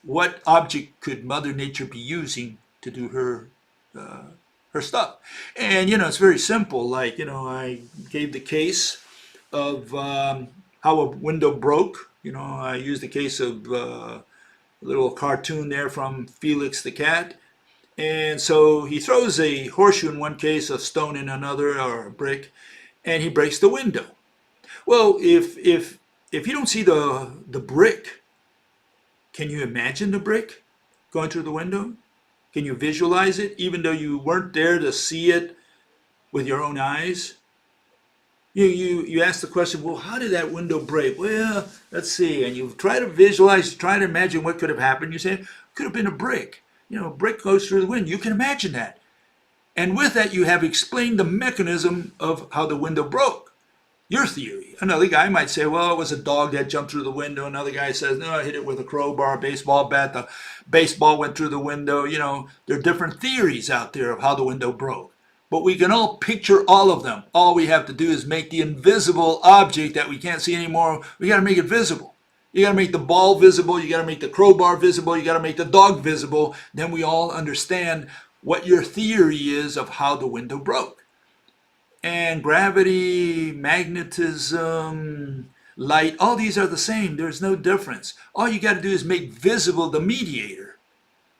what object could Mother Nature be using to do her stuff? And it's very simple. Like I gave the case of how a window broke. I used the case of a little cartoon there from Felix the cat. And so he throws a horseshoe in one case, a stone in another, or a brick, and he breaks the window. Well, if you don't see the brick, can you imagine the brick going through the window? Can you visualize it, even though you weren't there to see it with your own eyes? You ask the question, well, how did that window break? Well, let's see. And you try to visualize, try to imagine what could have happened. You say, it could have been a brick. A brick goes through the window. You can imagine that. And with that, you have explained the mechanism of how the window broke. Your theory. Another guy might say, well, it was a dog that jumped through the window. Another guy says, no, I hit it with a crowbar, a baseball bat. The baseball went through the window. There are different theories out there of how the window broke. But we can all picture all of them. All we have to do is make the invisible object that we can't see anymore. We got to make it visible. You got to make the ball visible. You got to make the crowbar visible. You got to make the dog visible. Then we all understand what your theory is of how the window broke. And gravity, magnetism, light, all these are the same. There's no difference. All you got to do is make visible the mediator.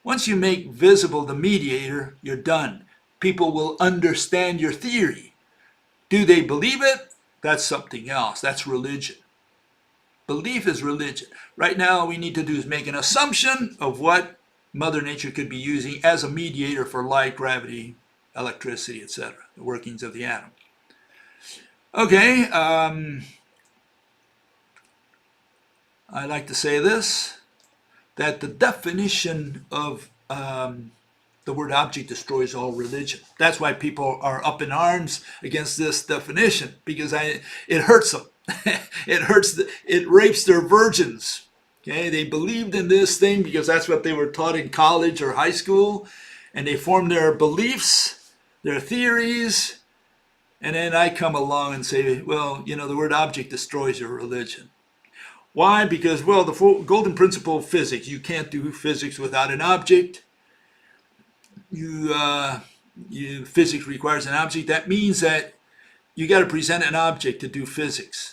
Once you make visible the mediator, you're done. People will understand your theory. Do they believe it? That's something else. That's religion. Belief is religion. Right now, all we need to do is make an assumption of what Mother Nature could be using as a mediator for light, gravity, electricity, etc., the workings of the atom. Okay, I like to say this, that the definition of the word object destroys all religion. That's why people are up in arms against this definition, because it hurts them. It rapes their virgins. Okay, they believed in this thing because that's what they were taught in college or high school, and they formed their beliefs, their theories, and then I come along and say, well, the word object destroys your religion. Why? Because, well, the golden principle of physics, you can't do physics without an object. Physics requires an object. That means that you got to present an object to do physics.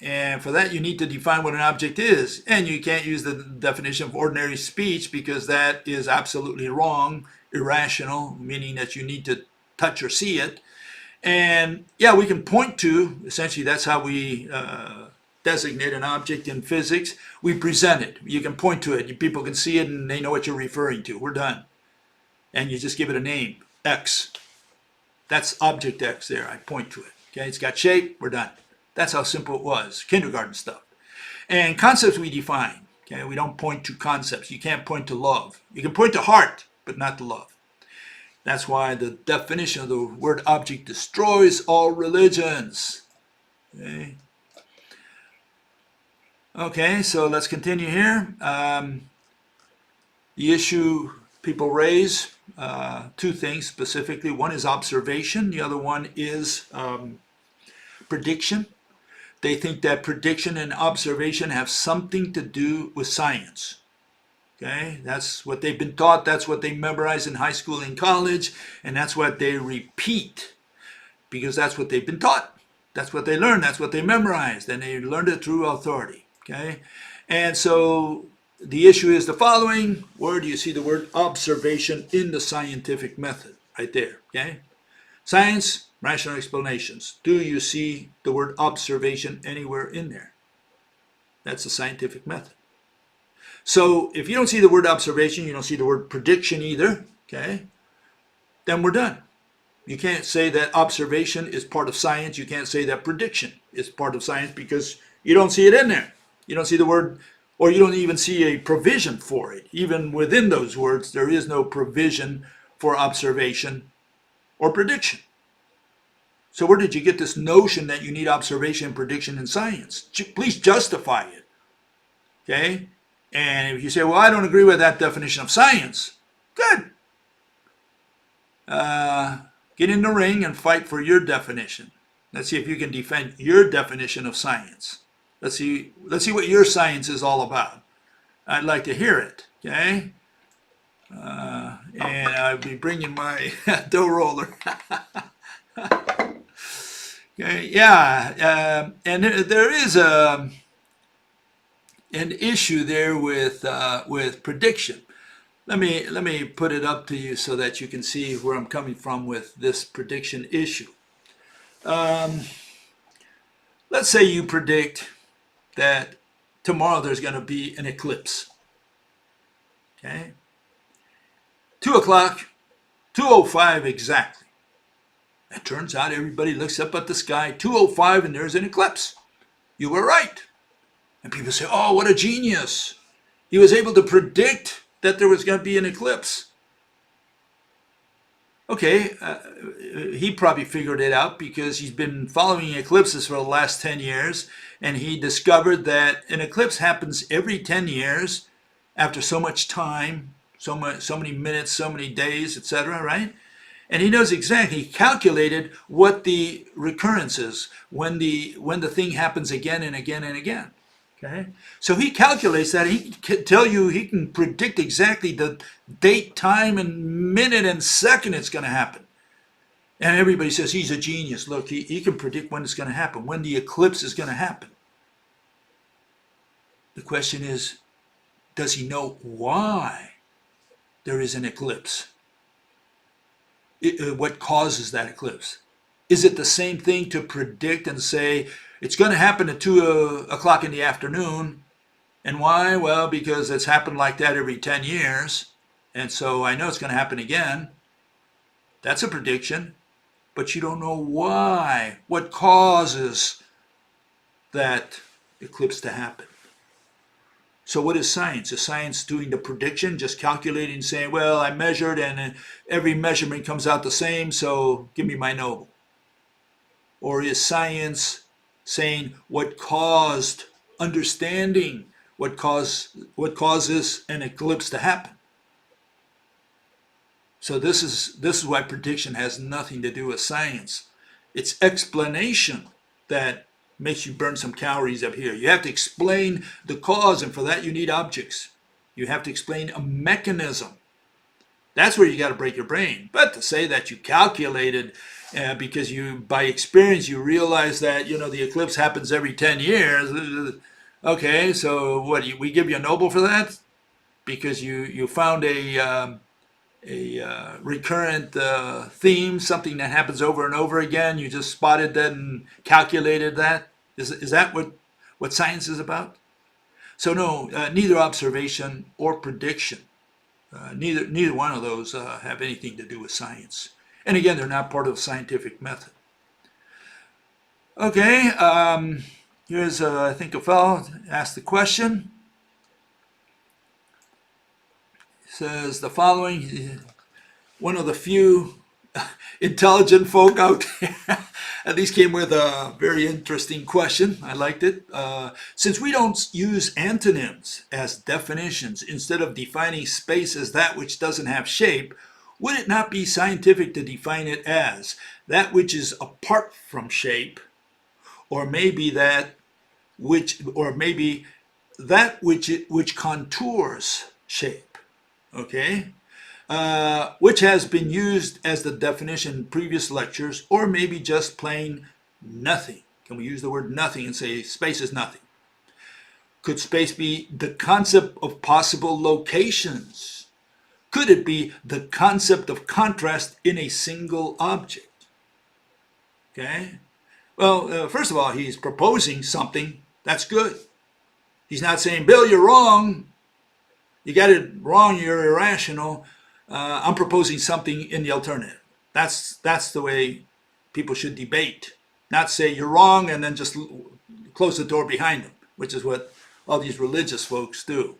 And for that, you need to define what an object is. And you can't use the definition of ordinary speech because that is absolutely wrong, irrational, meaning that you need to touch or see it. And yeah, we can point to, essentially that's how we designate an object in physics. We present it. You can point to it. People can see it and they know what you're referring to. We're done. And you just give it a name, X. That's object X there. I point to it. Okay, it's got shape. We're done. That's how simple it was. Kindergarten stuff. And concepts we define. Okay, we don't point to concepts. You can't point to love. You can point to heart, but not to love. That's why the definition of the word object destroys all religions. Okay, so let's continue here. The issue people raise, two things specifically. One is observation. The other one is prediction. They think that prediction and observation have something to do with science. Okay, that's what they've been taught. That's what they memorize in high school and college, and that's what they repeat because that's what they've been taught. That's what they learned. That's what they memorized, and they learned it through authority. Okay, and so the issue is the following. Where do you see the word observation in the scientific method? Right there. Okay, science, rational explanations. Do you see the word observation anywhere in there? That's the scientific method. So if you don't see the word observation, you don't see the word prediction either, okay, then we're done. You can't say that observation is part of science. You can't say that prediction is part of science because You don't see it in there. You don't see the word, or you don't even see a provision for it. Even within those words, there is no provision for observation or prediction. So where did you get this notion that you need observation and prediction in science? Please justify it. Okay? And if you say, well, I don't agree with that definition of science, good. Get in the ring and fight for your definition. Let's see if you can defend your definition of science. Let's see what your science is all about. I'd like to hear it, okay? And I'll be bringing my dough roller. Okay, yeah, and there is an issue there with prediction. Let me put it up to you so that you can see where I'm coming from with this prediction issue. Let's say you predict that tomorrow there's going to be an eclipse. Okay, 2 o'clock, 2:05 exactly. It turns out everybody looks up at the sky, 2:05, and there's an eclipse. You were right. And people say, oh, what a genius. He was able to predict that there was going to be an eclipse. Okay, he probably figured it out because he's been following eclipses for the last 10 years, and he discovered that an eclipse happens every 10 years after so much time, so many minutes, so many days, etc., right? And he knows exactly, he calculated what the recurrence is, when the thing happens again and again and again. Okay? So he calculates that. He can tell you, he can predict exactly the date, time, and minute and second it's going to happen. And everybody says he's a genius. Look, he can predict when it's going to happen, when the eclipse is going to happen. The question is, does he know why there is an eclipse? What causes that eclipse? Is it the same thing to predict and say it's going to happen at 2 o'clock in the afternoon? And why? Well, because it's happened like that every 10 years, and so I know it's going to happen again. That's a prediction, but you don't know why. What causes that eclipse to happen? So what is science? Is science doing the prediction, just calculating, saying, well, I measured and every measurement comes out the same, so give me my Nobel? Or is science saying what caused, understanding what causes an eclipse to happen? So this is why prediction has nothing to do with science. It's explanation that makes you burn some calories up here. You have to explain the cause, and for that you need objects. You have to explain a mechanism. That's where you got to break your brain. But to say that you calculated because you, by experience, you realize that the eclipse happens every 10 years. Okay, so what? We give you a Nobel for that because you found a recurrent theme, something that happens over and over again. You just spotted that and calculated that. Is that what science is about? So no, neither observation or prediction, neither one of those have anything to do with science. And again, they're not part of the scientific method. Okay, here's I think a fellow asked the question. Says the following: one of the few intelligent folk out there at least came with a very interesting question. I liked it. Since we don't use antonyms as definitions, instead of defining space as that which doesn't have shape, would it not be scientific to define it as that which is apart from shape, or maybe that which contours shape? Okay, which has been used as the definition in previous lectures, or maybe just plain nothing. Can we use the word nothing and say space is nothing? Could space be the concept of possible locations? Could it be the concept of contrast in a single object? Okay, well, first of all, he's proposing something. That's good. He's not saying, Bill, you're wrong. You got it wrong, you're irrational. I'm proposing something in the alternative. That's the way people should debate. Not say you're wrong and then just close the door behind him, which is what all these religious folks do.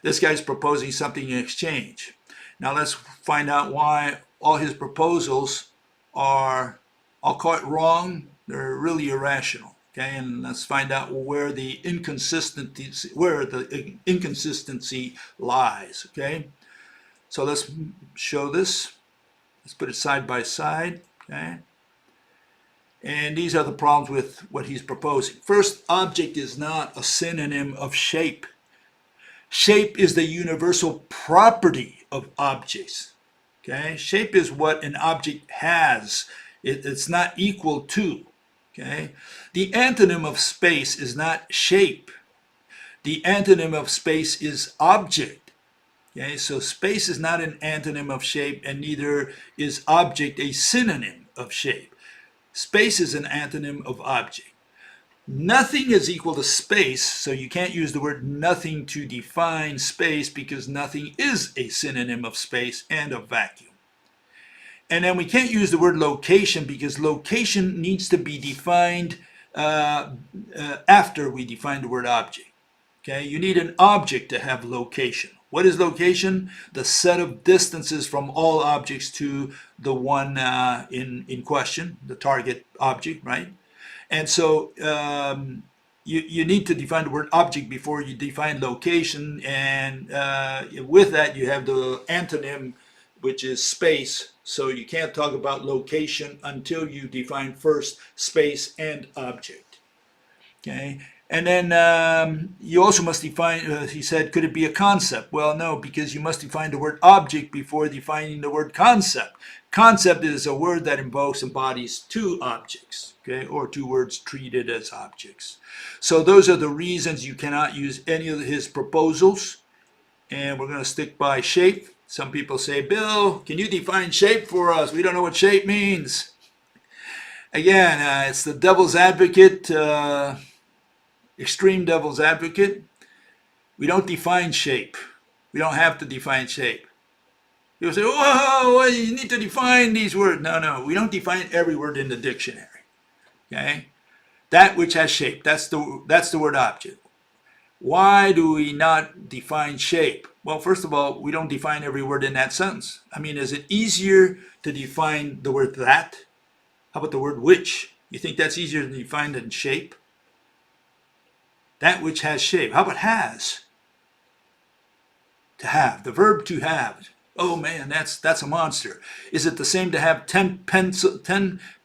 This guy's proposing something in exchange. Now let's find out why all his proposals are, I'll call it wrong, they're really irrational. Okay, and let's find out where the inconsistency lies. Okay, so let's show this. Let's put it side by side. Okay, and these are the problems with what he's proposing. First, object is not a synonym of shape. Shape is the universal property of objects. Okay, shape is what an object has. It's not equal to. Okay, the antonym of space is not shape. The antonym of space is object. Okay, so space is not an antonym of shape, and neither is object a synonym of shape. Space is an antonym of object. Nothing is equal to space, so you can't use the word nothing to define space because nothing is a synonym of space and of vacuum. And then we can't use the word location because location needs to be defined after we define the word object. Okay, you need an object to have location. What is location? The set of distances from all objects to the one in question, the target object, right? And so you need to define the word object before you define location, and with that you have the antonym, which is space. So you can't talk about location until you define first space and object. Okay, and then you also must define, he said, could it be a concept? Well, no, because you must define the word object before defining the word concept. Concept is a word that embodies two objects, okay, or two words treated as objects. So those are the reasons you cannot use any of his proposals, and we're going to stick by shape. Some people say, Bill, can you define shape for us? We don't know what shape means. Again, it's the devil's advocate, extreme devil's advocate. We don't define shape. We don't have to define shape. People say, whoa, you need to define these words. No, we don't define every word in the dictionary. Okay? That which has shape, that's the word object. Why do we not define shape? Well, first of all, we don't define every word in that sentence. I mean, is it easier to define the word that? How about the word which? You think that's easier to define than shape? That which has shape. How about has? To have, the verb to have. Oh man, that's a monster. Is it the same to have 10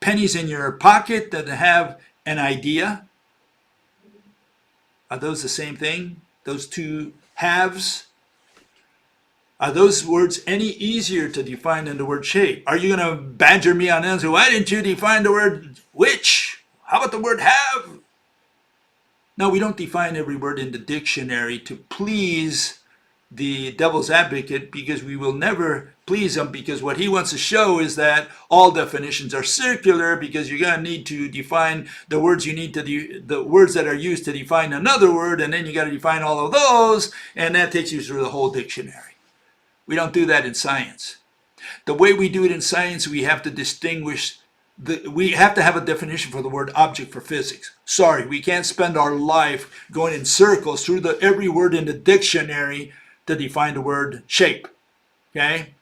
pennies in your pocket than to have an idea? Are those the same thing? Those two halves? Are those words any easier to define than the word shape? Are you going to badger me on that and say, why didn't you define the word which? How about the word have? No, we don't define every word in the dictionary to please the devil's advocate, because we will never please him, because what he wants to show is that all definitions are circular, because you're going to need to define the words you need to the words that are used to define another word, and then you got to define all of those, and that takes you through the whole dictionary. We don't do that in science. The way we do it in science, we have to distinguish we have to have a definition for the word object for physics. Sorry, we can't spend our life going in circles through every word in the dictionary to define the word shape, okay?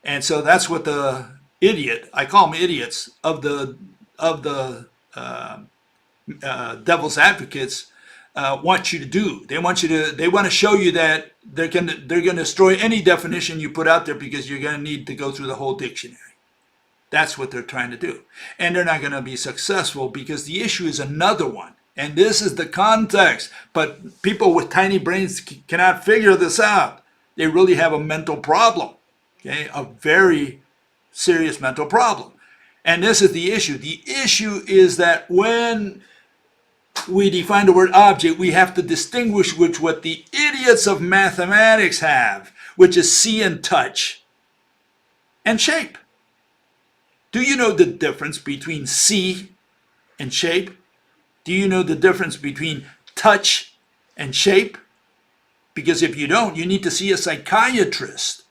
And so that's what the idiot, I call them idiots, of the devil's advocates want you to do. They want to show you that they're going to destroy any definition you put out there, because you're going to need to go through the whole dictionary. That's what they're trying to do. And they're not going to be successful, because the issue is another one. And this is the context. But people with tiny brains cannot figure this out. They really have a mental problem, okay? A very serious mental problem. And this is the issue. The issue is that when we define the word object, we have to distinguish what the idiots of mathematics have, which is see and touch and shape. Do you know the difference between see and shape? Do you know the difference between touch and shape? Because if you don't, you need to see a psychiatrist.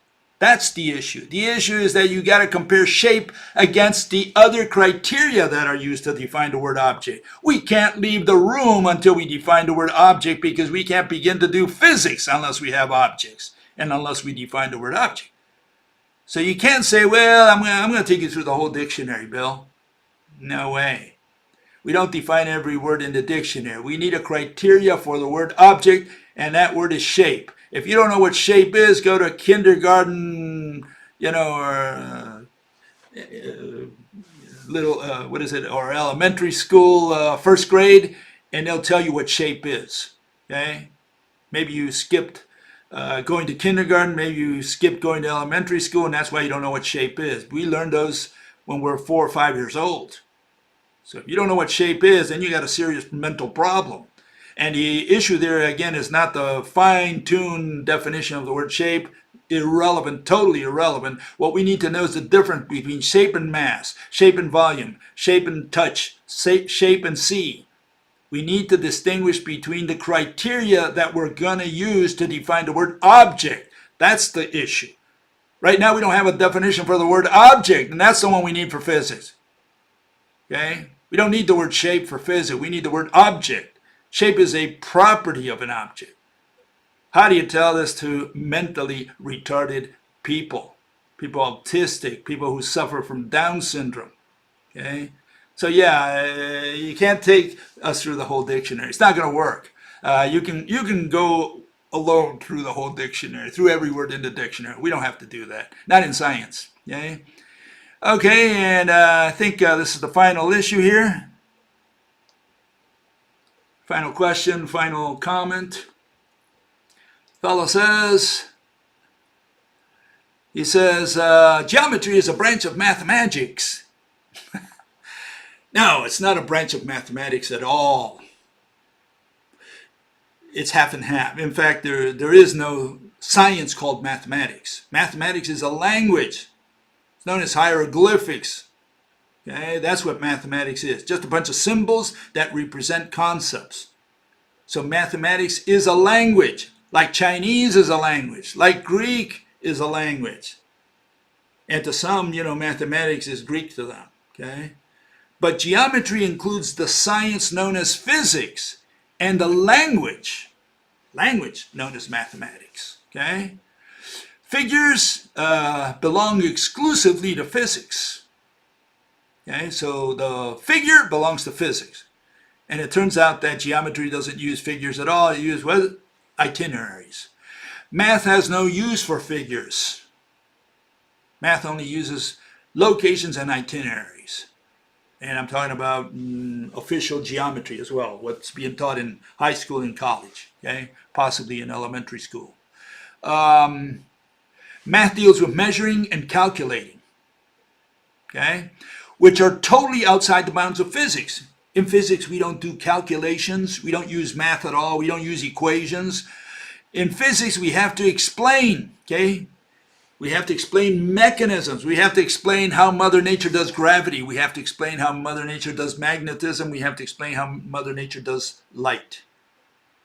That's the issue. The issue is that you got to compare shape against the other criteria that are used to define the word object. We can't leave the room until we define the word object, because we can't begin to do physics unless we have objects and unless we define the word object. So you can't say, well, I'm going to take you through the whole dictionary, Bill. No way. We don't define every word in the dictionary. We need a criteria for the word object, and that word is shape. If you don't know what shape is, go to kindergarten, or or elementary school, first grade, and they'll tell you what shape is. Okay? Maybe you skipped going to kindergarten, maybe you skipped going to elementary school, and that's why you don't know what shape is. We learned those when we're 4 or 5 years old. So if you don't know what shape is, then you got a serious mental problem. And the issue there, again, is not the fine-tuned definition of the word shape. Irrelevant, totally irrelevant. What we need to know is the difference between shape and mass, shape and volume, shape and touch, shape and see. We need to distinguish between the criteria that we're going to use to define the word object. That's the issue. Right now, we don't have a definition for the word object, and that's the one we need for physics. Okay? We don't need the word shape for physics. We need the word object. Shape is a property of an object. How do you tell this to mentally retarded people? People autistic, people who suffer from Down syndrome. Okay? So yeah, you can't take us through the whole dictionary. It's not going to work. You can go alone through the whole dictionary, through every word in the dictionary. We don't have to do that. Not in science. Okay? Okay, and I think this is the final issue here. Final question, final comment. Fellow says, geometry is a branch of mathematics. No, it's not a branch of mathematics at all. It's half and half. In fact, there is no science called mathematics. Mathematics is a language. It's known as hieroglyphics. Okay, that's what mathematics is. Just a bunch of symbols that represent concepts. So mathematics is a language. Like Chinese is a language. Like Greek is a language. And to some, mathematics is Greek to them. Okay? But geometry includes the science known as physics and the language known as mathematics. Okay? Figures belong exclusively to physics. Okay, so the figure belongs to physics. And it turns out that geometry doesn't use figures at all. It uses what? Itineraries. Math has no use for figures. Math only uses locations and itineraries. And I'm talking about official geometry as well, what's being taught in high school and college, okay? Possibly in elementary school. Math deals with measuring and calculating, okay? Which are totally outside the bounds of physics. In physics, we don't do calculations. We don't use math at all. We don't use equations. In physics, we have to explain, okay? We have to explain mechanisms. We have to explain how Mother Nature does gravity. We have to explain how Mother Nature does magnetism. We have to explain how Mother Nature does light,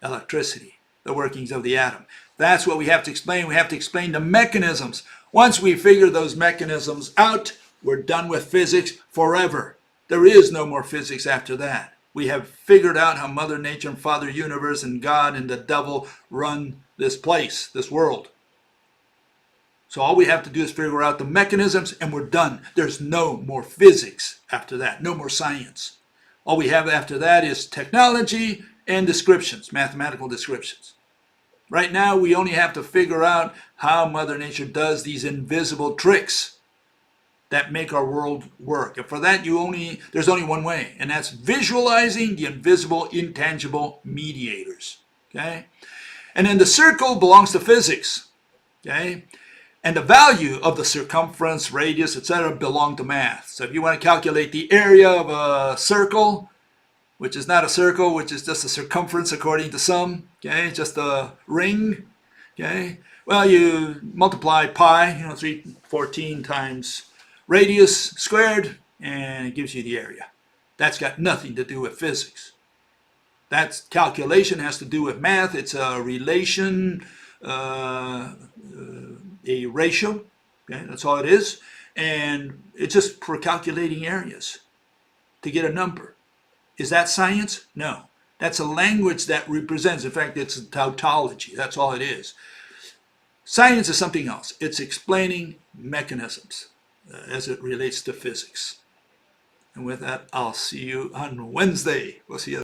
electricity, the workings of the atom. That's what we have to explain. We have to explain the mechanisms. Once we figure those mechanisms out, we're done with physics forever. There is no more physics after that. We have figured out how Mother Nature and Father Universe and God and the devil run this place, this world. So all we have to do is figure out the mechanisms and we're done. There's no more physics after that, no more science. All we have after that is technology and descriptions, mathematical descriptions. Right now we only have to figure out how Mother Nature does these invisible tricks that make our world work. And for that, there's only one way, and that's visualizing the invisible, intangible mediators. Okay? And then the circle belongs to physics. Okay? And the value of the circumference, radius, etc. belong to math. So if you want to calculate the area of a circle, which is not a circle, which is just a circumference according to some, okay, just a ring, okay, well, you multiply pi, 314 times radius squared, and it gives you the area. That's got nothing to do with physics. That calculation has to do with math. It's a relation. a ratio. Okay, that's all it is. And it's just for calculating areas to get a number. Is that science? No. That's a language that represents, in fact, it's a tautology. That's all it is. Science is something else. It's explaining mechanisms as it relates to physics. And with that, I'll see you on Wednesday. We'll see you.